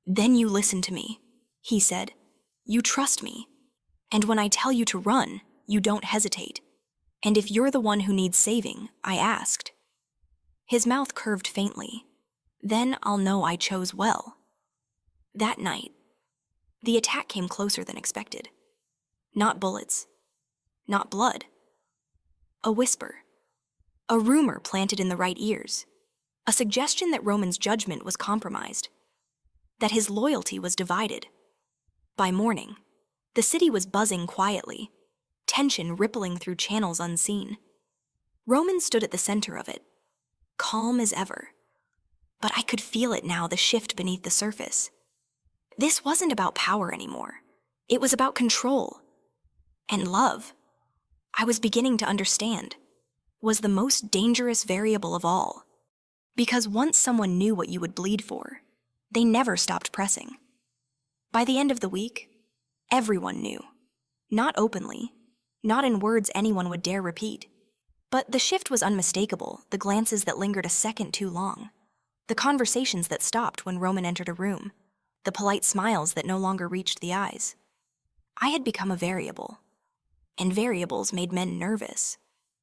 "Then you listen to me," he said. "You trust me. And when I tell you to run, you don't hesitate. And if you're the one who needs saving," I asked. His mouth curved faintly. "Then I'll know I chose well." That night, the attack came closer than expected. Not bullets, not blood. A whisper, a rumor planted in the right ears, a suggestion that Roman's judgment was compromised, that his loyalty was divided. By morning, the city was buzzing quietly, tension rippling through channels unseen. Roman stood at the center of it, calm as ever. But I could feel it now, the shift beneath the surface. This wasn't about power anymore. It was about control. And love, I was beginning to understand, was the most dangerous variable of all. Because once someone knew what you would bleed for, they never stopped pressing. By the end of the week, everyone knew. Not openly, not in words anyone would dare repeat. But the shift was unmistakable, the glances that lingered a second too long, the conversations that stopped when Roman entered a room, the polite smiles that no longer reached the eyes. I had become a variable, and variables made men nervous.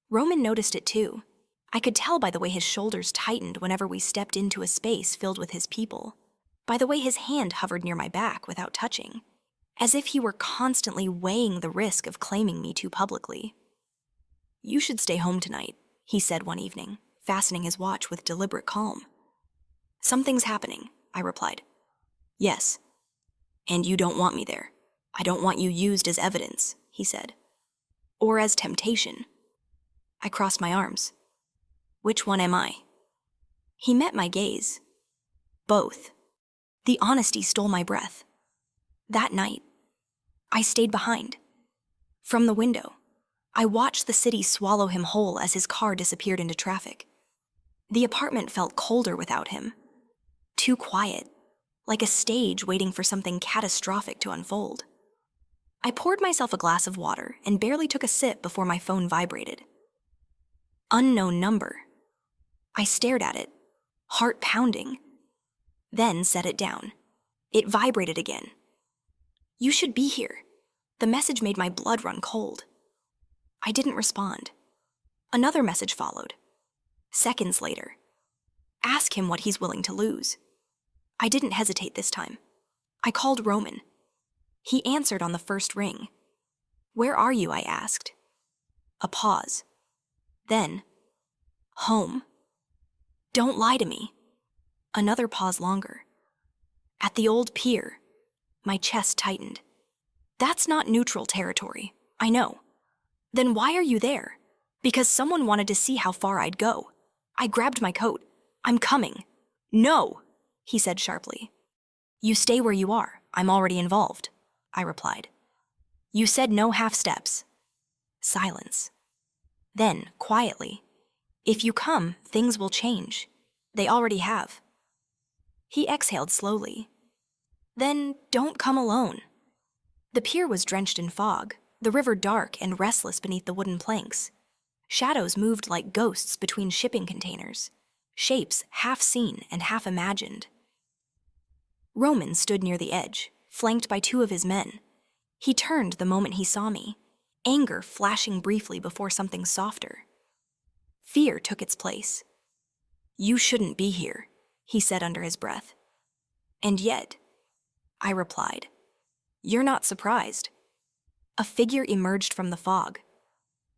Roman noticed it too. I could tell by the way his shoulders tightened whenever we stepped into a space filled with his people, by the way his hand hovered near my back without touching, as if he were constantly weighing the risk of claiming me too publicly. "You should stay home tonight," he said one evening, fastening his watch with deliberate calm. "Something's happening," I replied. "Yes. And you don't want me there. I don't want you used as evidence," he said. "Or as temptation." I crossed my arms. "Which one am I?" He met my gaze. Both. The honesty stole my breath. That night, I stayed behind. From the window, I watched the city swallow him whole as his car disappeared into traffic. The apartment felt colder without him. Too quiet, like a stage waiting for something catastrophic to unfold. I poured myself a glass of water and barely took a sip before my phone vibrated. Unknown number. I stared at it, heart pounding, then set it down. It vibrated again. "You should be here." The message made my blood run cold. I didn't respond. Another message followed. Seconds later. "Ask him what he's willing to lose." I didn't hesitate this time. I called Roman. He answered on the first ring. "Where are you?" I asked. A pause. Then, "Home." "Don't lie to me." Another pause longer. "At the old pier." My chest tightened. "That's not neutral territory, I know." "Then why are you there?" "Because someone wanted to see how far I'd go." I grabbed my coat. "I'm coming." "No," he said sharply. "You stay where you are. I'm already involved," I replied. "You said no half steps." Silence. Then, quietly, "If you come, things will change. They already have." He exhaled slowly. "Then don't come alone." The pier was drenched in fog, the river dark and restless beneath the wooden planks. Shadows moved like ghosts between shipping containers, shapes half seen and half imagined. Roman stood near the edge, flanked by two of his men. He turned the moment he saw me, anger flashing briefly before something softer. Fear took its place. "You shouldn't be here," he said under his breath. "And yet," I replied, "you're not surprised." A figure emerged from the fog.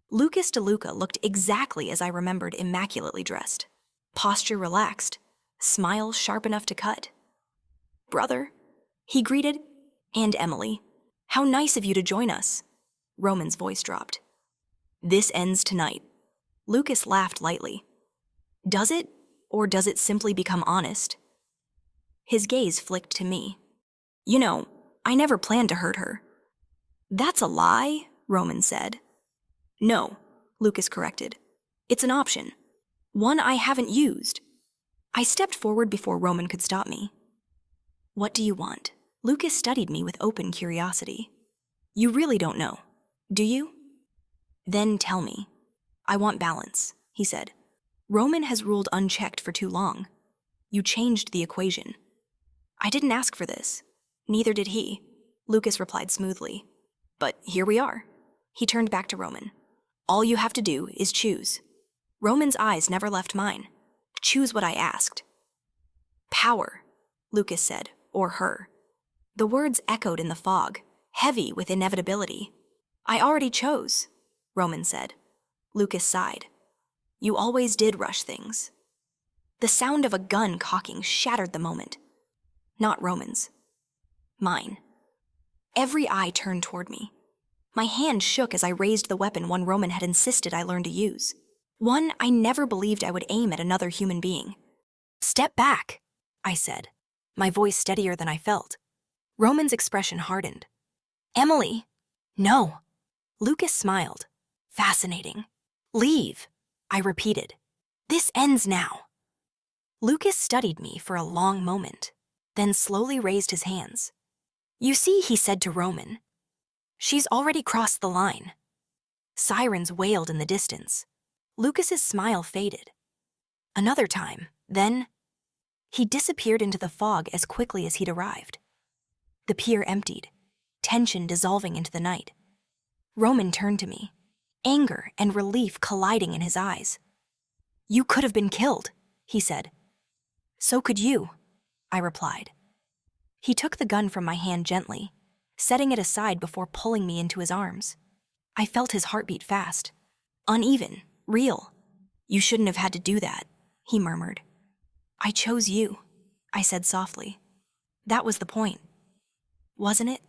Lucas DeLuca looked exactly as I remembered, immaculately dressed. Posture relaxed, smile sharp enough to cut. "Brother," he greeted, "and Emily. How nice of you to join us." Roman's voice dropped. "This ends tonight." Lucas laughed lightly. "Does it, or does it simply become honest?" His gaze flicked to me. "You know, I never planned to hurt her." "That's a lie," Roman said. "No," Lucas corrected. "It's an option. One I haven't used." I stepped forward before Roman could stop me. "What do you want?" Lucas studied me with open curiosity. "You really don't know, do you?" "Then tell me." "I want balance," he said. "Roman has ruled unchecked for too long. You changed the equation." "I didn't ask for this." "Neither did he," Lucas replied smoothly. "But here we are." He turned back to Roman. "All you have to do is choose." Roman's eyes never left mine. "Choose what I asked." "Power," Lucas said, "or her." The words echoed in the fog, heavy with inevitability. "I already chose," Roman said. Lucas sighed. "You always did rush things." The sound of a gun cocking shattered the moment. Not Roman's. Mine. Every eye turned toward me. My hand shook as I raised the weapon one Roman had insisted I learn to use. One I never believed I would aim at another human being. "Step back," I said, my voice steadier than I felt. Roman's expression hardened. "Emily." "No." Lucas smiled. "Fascinating." "Leave," I repeated. "This ends now." Lucas studied me for a long moment, then slowly raised his hands. "You see," he said to Roman, "she's already crossed the line." Sirens wailed in the distance. Lucas's smile faded. Another time, then he disappeared into the fog as quickly as he'd arrived. The pier emptied, tension dissolving into the night. Roman turned to me, anger and relief colliding in his eyes. "You could have been killed," he said. "So could you," I replied. He took the gun from my hand gently, setting it aside before pulling me into his arms. I felt his heartbeat fast, uneven, real. "You shouldn't have had to do that," he murmured. "I chose you," I said softly. "That was the point, wasn't it?"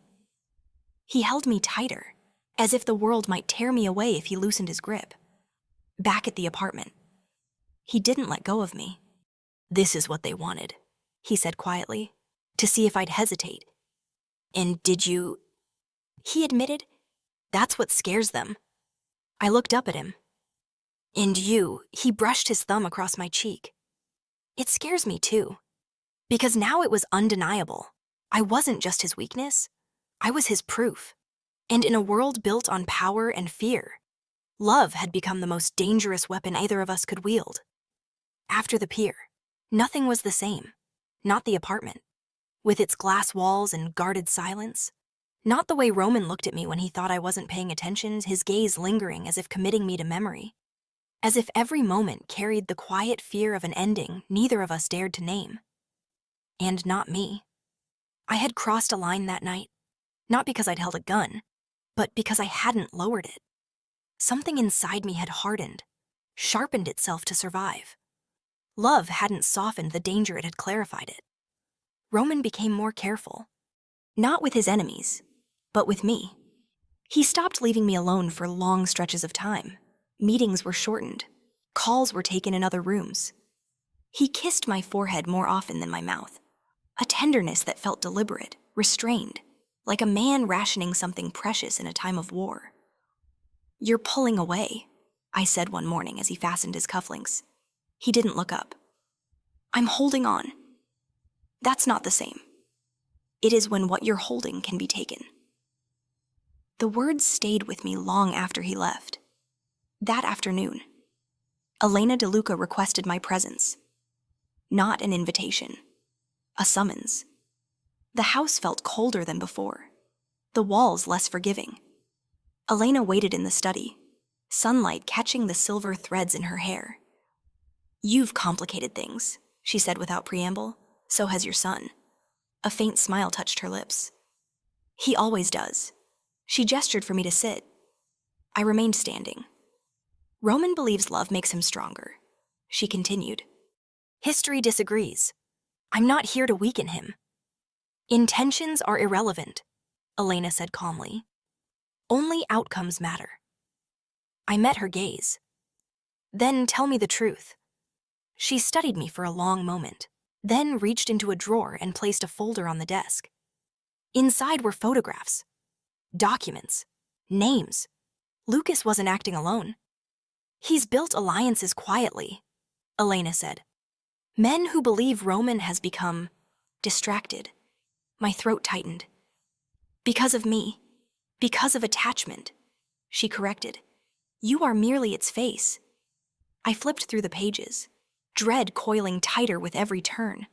He held me tighter, as if the world might tear me away if he loosened his grip. Back at the apartment, he didn't let go of me. "This is what they wanted," he said quietly, "to see if I'd hesitate. And did you?" He admitted, "That's what scares them." I looked up at him. "And you?" He brushed his thumb across my cheek. "It scares me too. Because now it was undeniable. I wasn't just his weakness, I was his proof. And in a world built on power and fear, love had become the most dangerous weapon either of us could wield. After the pier, nothing was the same. Not the apartment, with its glass walls and guarded silence. Not the way Roman looked at me when he thought I wasn't paying attention, his gaze lingering as if committing me to memory. As if every moment carried the quiet fear of an ending neither of us dared to name. And not me. I had crossed a line that night, not because I'd held a gun, but because I hadn't lowered it. Something inside me had hardened, sharpened itself to survive. Love hadn't softened the danger, it had clarified it. Roman became more careful, not with his enemies, but with me. He stopped leaving me alone for long stretches of time. Meetings were shortened. Calls were taken in other rooms. He kissed my forehead more often than my mouth, a tenderness that felt deliberate, restrained, like a man rationing something precious in a time of war. "You're pulling away," I said one morning as he fastened his cufflinks. He didn't look up. "I'm holding on." "That's not the same. It is when what you're holding can be taken." The words stayed with me long after he left. That afternoon, Elena DeLuca requested my presence. Not an invitation, a summons. The house felt colder than before, the walls less forgiving. Elena waited in the study, sunlight catching the silver threads in her hair. "You've complicated things," she said without preamble. "So has your son." A faint smile touched her lips. "He always does." She gestured for me to sit. I remained standing. "Roman believes love makes him stronger," she continued. "History disagrees. I'm not here to weaken him." "Intentions are irrelevant," Elena said calmly. "Only outcomes matter." I met her gaze. "Then tell me the truth." She studied me for a long moment, then reached into a drawer and placed a folder on the desk. Inside were photographs, documents, names. Lucas wasn't acting alone. "He's built alliances quietly," Elena said. "Men who believe Roman has become distracted." My throat tightened. "Because of me. Because of attachment," she corrected. "You are merely its face." I flipped through the pages, dread coiling tighter with every turn.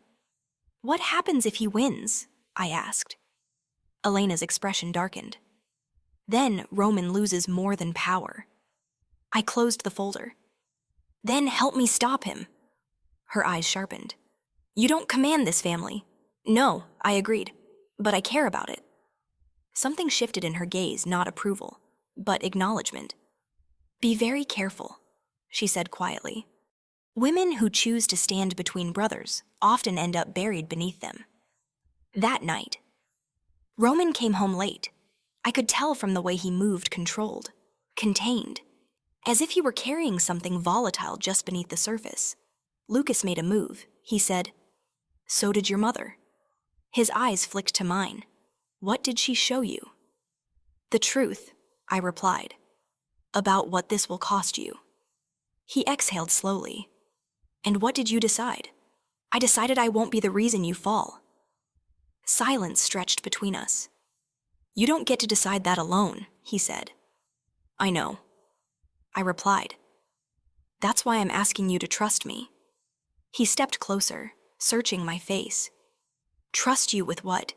"What happens if he wins?" I asked. Elena's expression darkened. "Then Roman loses more than power." I closed the folder. "Then help me stop him." Her eyes sharpened. "You don't command this family." "No," I agreed, "but I care about it." Something shifted in her gaze, not approval, but acknowledgement. "Be very careful," she said quietly. "Women who choose to stand between brothers often end up buried beneath them." That night, Roman came home late. I could tell from the way he moved controlled, contained, as if he were carrying something volatile just beneath the surface. Lucas made a move. He said, "So did your mother." His eyes flicked to mine. "What did she show you?" "The truth," I replied, "about what this will cost you." He exhaled slowly. "And what did you decide?" "I decided I won't be the reason you fall." Silence stretched between us. "You don't get to decide that alone," he said. "I know," I replied. "That's why I'm asking you to trust me." He stepped closer, searching my face. "Trust you with what?"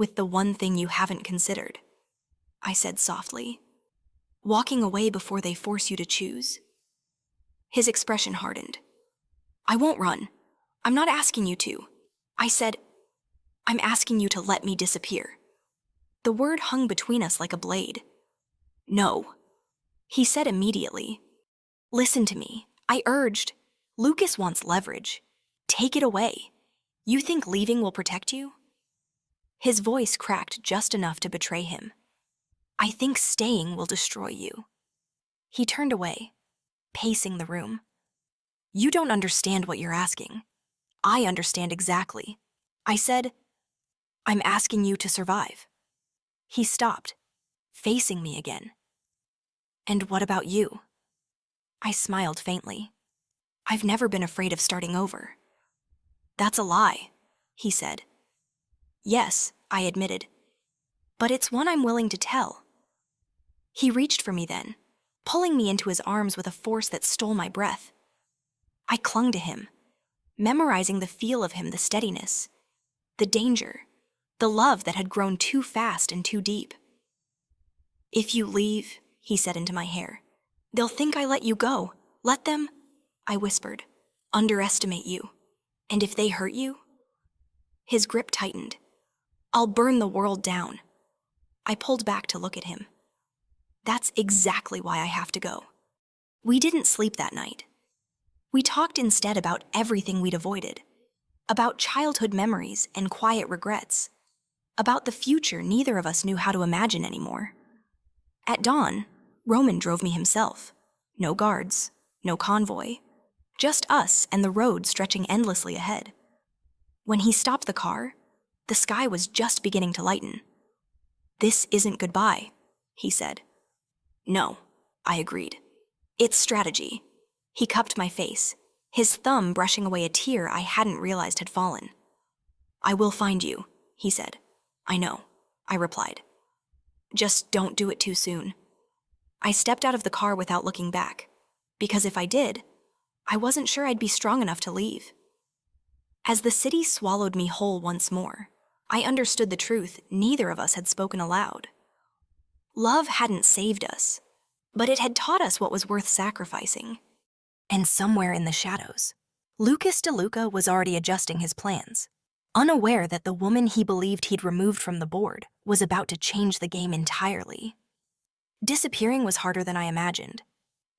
with the one thing you haven't considered, I said softly. Walking away before they force you to choose. His expression hardened. I won't run. I'm not asking you to. I said, I'm asking you to let me disappear. The word hung between us like a blade. No. He said immediately. Listen to me. I urged. Lucas wants leverage. Take it away. You think leaving will protect you? His voice cracked just enough to betray him. I think staying will destroy you. He turned away, pacing the room. You don't understand what you're asking. I understand exactly. I said, I'm asking you to survive. He stopped, facing me again. And what about you? I smiled faintly. I've never been afraid of starting over. That's a lie, he said. Yes, I admitted. But it's one I'm willing to tell. He reached for me then, pulling me into his arms with a force that stole my breath. I clung to him, memorizing the feel of him, the steadiness, the danger, the love that had grown too fast and too deep. If you leave, he said into my hair, they'll think I let you go. Let them, I whispered, underestimate you. And if they hurt you? His grip tightened. I'll burn the world down. I pulled back to look at him. That's exactly why I have to go. We didn't sleep that night. We talked instead about everything we'd avoided, about childhood memories and quiet regrets, about the future neither of us knew how to imagine anymore. At dawn, Roman drove me himself. No guards, no convoy, just us and the road stretching endlessly ahead. When he stopped the car, the sky was just beginning to lighten. This isn't goodbye, he said. No, I agreed. It's strategy. He cupped my face, his thumb brushing away a tear I hadn't realized had fallen. I will find you, he said. I know, I replied. Just don't do it too soon. I stepped out of the car without looking back, because if I did, I wasn't sure I'd be strong enough to leave. As the city swallowed me whole once more, I understood the truth neither of us had spoken aloud. Love hadn't saved us, but it had taught us what was worth sacrificing. And somewhere in the shadows, Lucas DeLuca was already adjusting his plans, unaware that the woman he believed he'd removed from the board was about to change the game entirely. Disappearing was harder than I imagined.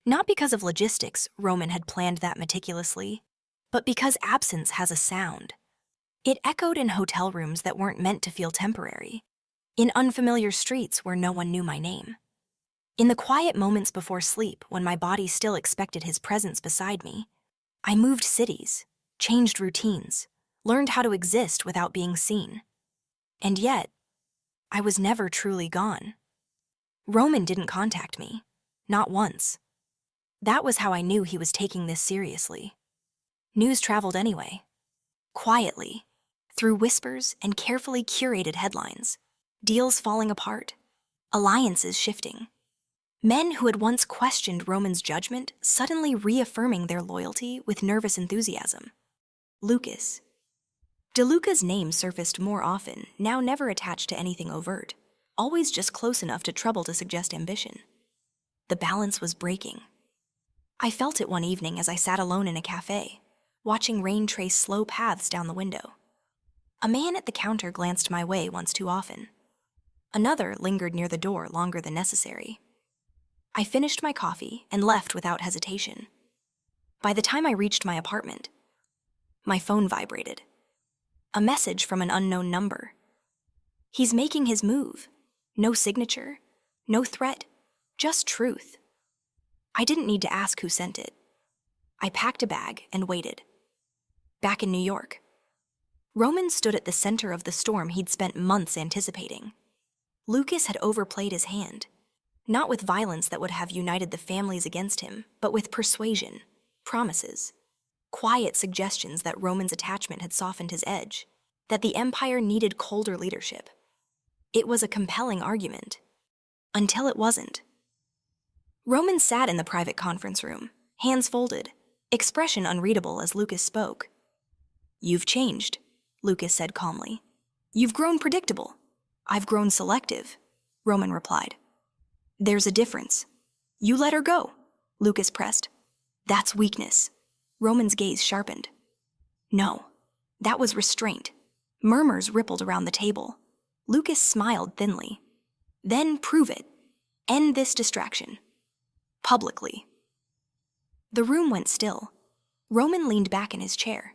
Not because of logistics, Roman had planned that meticulously, but because absence has a sound. It echoed in hotel rooms that weren't meant to feel temporary, in unfamiliar streets where no one knew my name. In the quiet moments before sleep, when my body still expected his presence beside me, I moved cities, changed routines, learned how to exist without being seen. And yet, I was never truly gone. Roman didn't contact me, not once. That was how I knew he was taking this seriously. News traveled anyway, quietly, through whispers and carefully curated headlines, deals falling apart, alliances shifting. Men who had once questioned Roman's judgment suddenly reaffirming their loyalty with nervous enthusiasm. Lucas. DeLuca's name surfaced more often, now never attached to anything overt, always just close enough to trouble to suggest ambition. The balance was breaking. I felt it one evening as I sat alone in a cafe, watching rain trace slow paths down the window. A man at the counter glanced my way once too often. Another lingered near the door longer than necessary. I finished my coffee and left without hesitation. By the time I reached my apartment, my phone vibrated. A message from an unknown number. He's making his move. No signature, no threat, just truth. I didn't need to ask who sent it. I packed a bag and waited. Back in New York, Roman stood at the center of the storm he'd spent months anticipating. Lucas had overplayed his hand. Not with violence that would have united the families against him, but with persuasion, promises, quiet suggestions that Roman's attachment had softened his edge, that the empire needed colder leadership. It was a compelling argument. Until it wasn't. Roman sat in the private conference room, hands folded, expression unreadable as Lucas spoke. You've changed, Lucas said calmly. You've grown predictable. I've grown selective, Roman replied. There's a difference. You let her go, Lucas pressed. That's weakness. Roman's gaze sharpened. No, that was restraint. Murmurs rippled around the table. Lucas smiled thinly. Then prove it. End this distraction. Publicly. The room went still. Roman leaned back in his chair.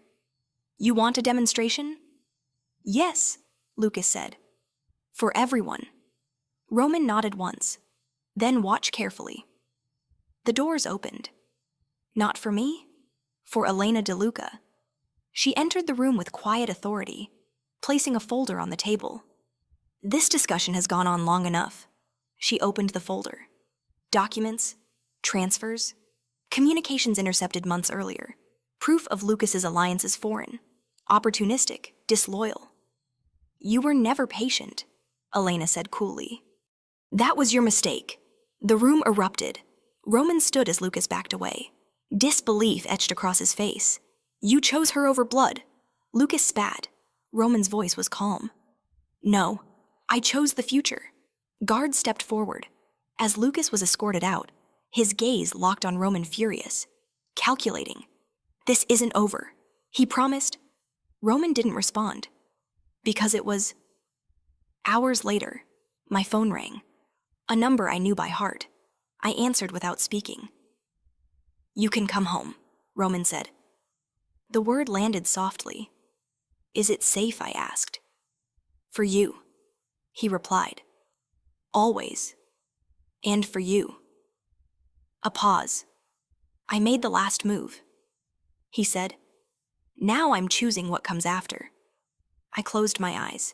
You want a demonstration? Yes, Lucas said. For everyone. Roman nodded once. Then watch carefully. The doors opened. Not for me, for Elena DeLuca. She entered the room with quiet authority, placing a folder on the table. This discussion has gone on long enough. She opened the folder. Documents, transfers, communications intercepted months earlier, proof of Lucas's alliance is foreign, opportunistic, disloyal. You were never patient, Elena said coolly. That was your mistake. The room erupted. Roman stood as Lucas backed away. Disbelief etched across his face. You chose her over blood. Lucas spat. Roman's voice was calm. No, I chose the future. Guards stepped forward. As Lucas was escorted out, his gaze locked on Roman, furious, calculating. This isn't over. He promised. Roman didn't respond. Because it was... Hours later, my phone rang. A number I knew by heart. I answered without speaking. You can come home, Roman said. The word landed softly. Is it safe, I asked. For you, he replied. Always. And for you. A pause. I made the last move. He said, now I'm choosing what comes after. I closed my eyes.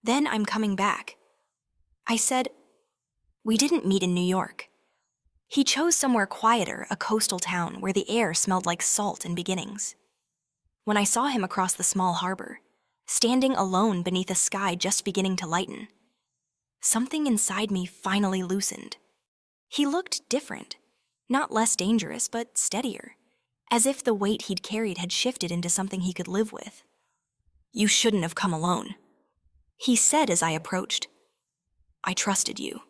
Then I'm coming back. I said, we didn't meet in New York. He chose somewhere quieter, a coastal town where the air smelled like salt and beginnings. When I saw him across the small harbor, standing alone beneath a sky just beginning to lighten, something inside me finally loosened. He looked different, not less dangerous, but steadier, as if the weight he'd carried had shifted into something he could live with. You shouldn't have come alone, he said as I approached. I trusted you,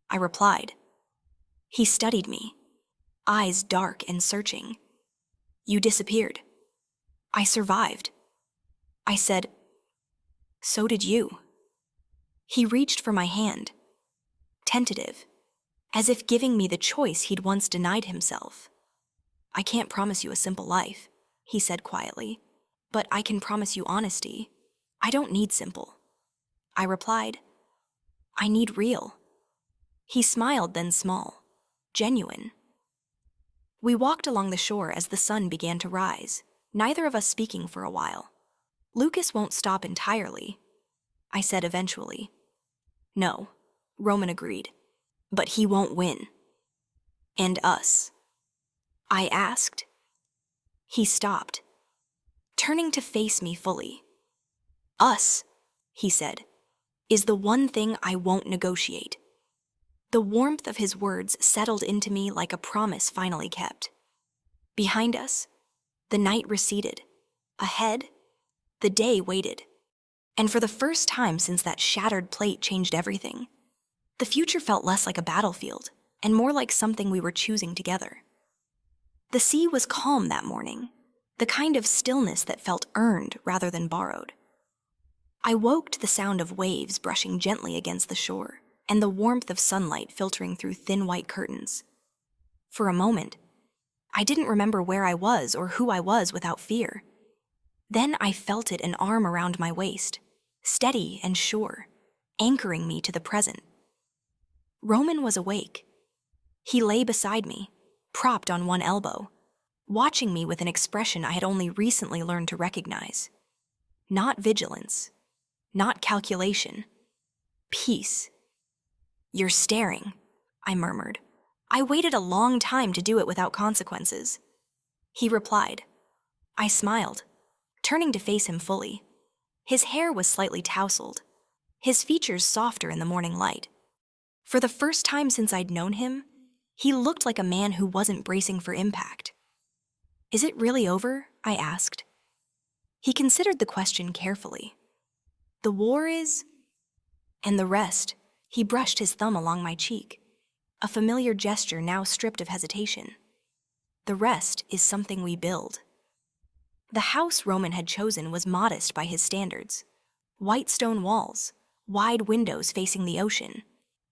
I replied. He studied me, eyes dark and searching. You disappeared. I survived. I said, so did you. He reached for my hand, tentative, as if giving me the choice he'd once denied himself. I can't promise you a simple life, he said quietly, but I can promise you honesty. I don't need simple. I replied, I need real. He smiled, then small, genuine. We walked along the shore as the sun began to rise, neither of us speaking for a while. Lucas won't stop entirely, I said eventually. No, Roman agreed, but he won't win. And us? I asked. He stopped, turning to face me fully. Us, he said, is the one thing I won't negotiate. The warmth of his words settled into me like a promise finally kept. Behind us, the night receded. Ahead, the day waited. And for the first time since that shattered plate changed everything, the future felt less like a battlefield and more like something we were choosing together. The sea was calm that morning, the kind of stillness that felt earned rather than borrowed. I woke to the sound of waves brushing gently against the shore and the warmth of sunlight filtering through thin white curtains. For a moment, I didn't remember where I was or who I was without fear. Then I felt it, an arm around my waist, steady and sure, anchoring me to the present. Roman was awake. He lay beside me, propped on one elbow, watching me with an expression I had only recently learned to recognize. Not vigilance, not calculation, peace. You're staring, I murmured. I waited a long time to do it without consequences. He replied. I smiled, turning to face him fully. His hair was slightly tousled, his features softer in the morning light. For the first time since I'd known him, he looked like a man who wasn't bracing for impact. Is it really over? I asked. He considered the question carefully. The war is And the rest, he brushed his thumb along my cheek, a familiar gesture now stripped of hesitation. The rest is something we build. The house Roman had chosen was modest by his standards. White stone walls, wide windows facing the ocean,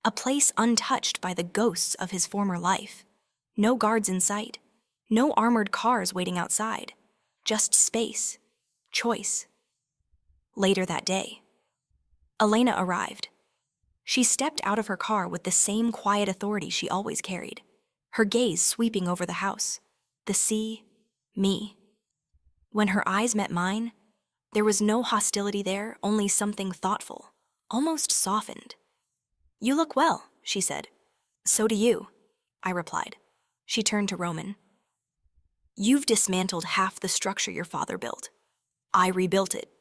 a place untouched by the ghosts of his former life. No guards in sight, no armored cars waiting outside, just space, choice. Later that day, Elena arrived. She stepped out of her car with the same quiet authority she always carried, her gaze sweeping over the house, the sea, me. When her eyes met mine, there was no hostility there, only something thoughtful, almost softened. "You look well," she said. "So do you," I replied. She turned to Roman. "You've dismantled half the structure your father built. I rebuilt it,"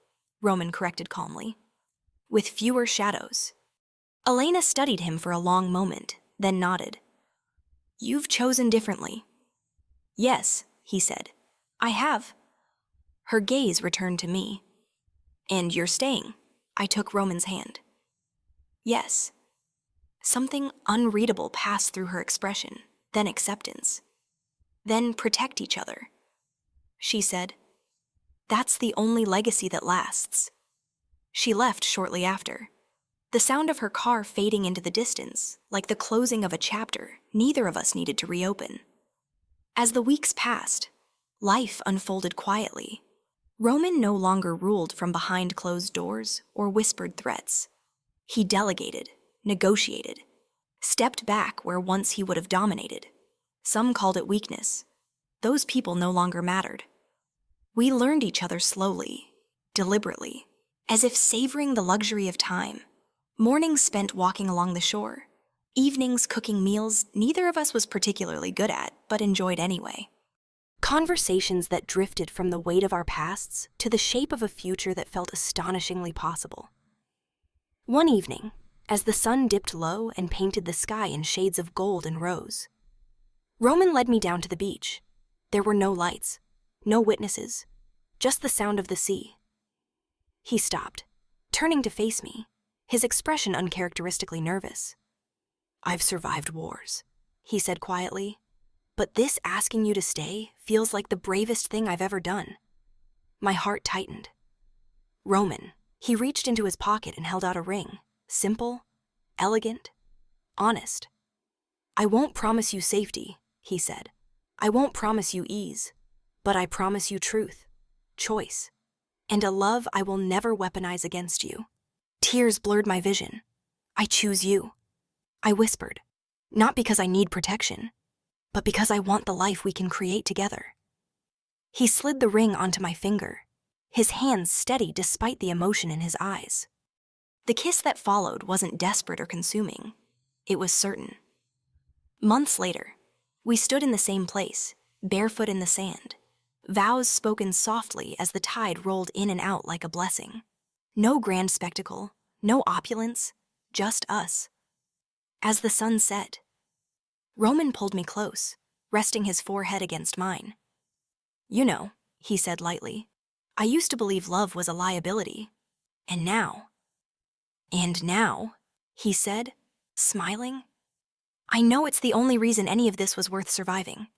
Roman corrected calmly. "With fewer shadows." Elena studied him for a long moment, then nodded. "You've chosen differently." "Yes," he said. "I have." Her gaze returned to me. "And you're staying?" I took Roman's hand. "Yes." Something unreadable passed through her expression, then acceptance. "Then protect each other." She said, "That's the only legacy that lasts." She left shortly after. The sound of her car fading into the distance, like the closing of a chapter neither of us needed to reopen. As the weeks passed, life unfolded quietly. Roman no longer ruled from behind closed doors or whispered threats. He delegated, negotiated, stepped back where once he would have dominated. Some called it weakness. Those people no longer mattered. We learned each other slowly, deliberately, as if savoring the luxury of time. Mornings spent walking along the shore, evenings cooking meals neither of us was particularly good at, but enjoyed anyway. Conversations that drifted from the weight of our pasts to the shape of a future that felt astonishingly possible. One evening, as the sun dipped low and painted the sky in shades of gold and rose, Roman led me down to the beach. There were no lights, no witnesses, just the sound of the sea. He stopped, turning to face me, his expression uncharacteristically nervous. "I've survived wars," he said quietly, "but this asking you to stay feels like the bravest thing I've ever done." My heart tightened. "Roman," he reached into his pocket and held out a ring, simple, elegant, honest. "I won't promise you safety," he said. "I won't promise you ease, but I promise you truth, choice, and a love I will never weaponize against you." Tears blurred my vision. "I choose you," I whispered, "not because I need protection, but because I want the life we can create together." He slid the ring onto my finger, his hands steady despite the emotion in his eyes. The kiss that followed wasn't desperate or consuming. It was certain. Months later, we stood in the same place, barefoot in the sand, vows spoken softly as the tide rolled in and out like a blessing. No grand spectacle, no opulence, just us. As the sun set, Roman pulled me close, resting his forehead against mine. "You know," he said lightly, "I used to believe love was a liability. And now," he said, smiling, "I know it's the only reason any of this was worth surviving."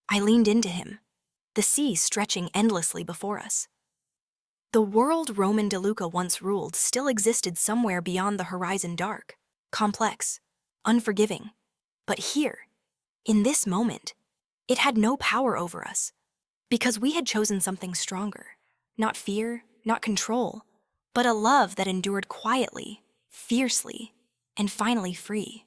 I leaned into him, the sea stretching endlessly before us. The world Roman DeLuca once ruled still existed somewhere beyond the horizon, dark, complex, unforgiving. But here, in this moment, it had no power over us, because we had chosen something stronger. Not fear, not control, but a love that endured quietly, fiercely, and finally free.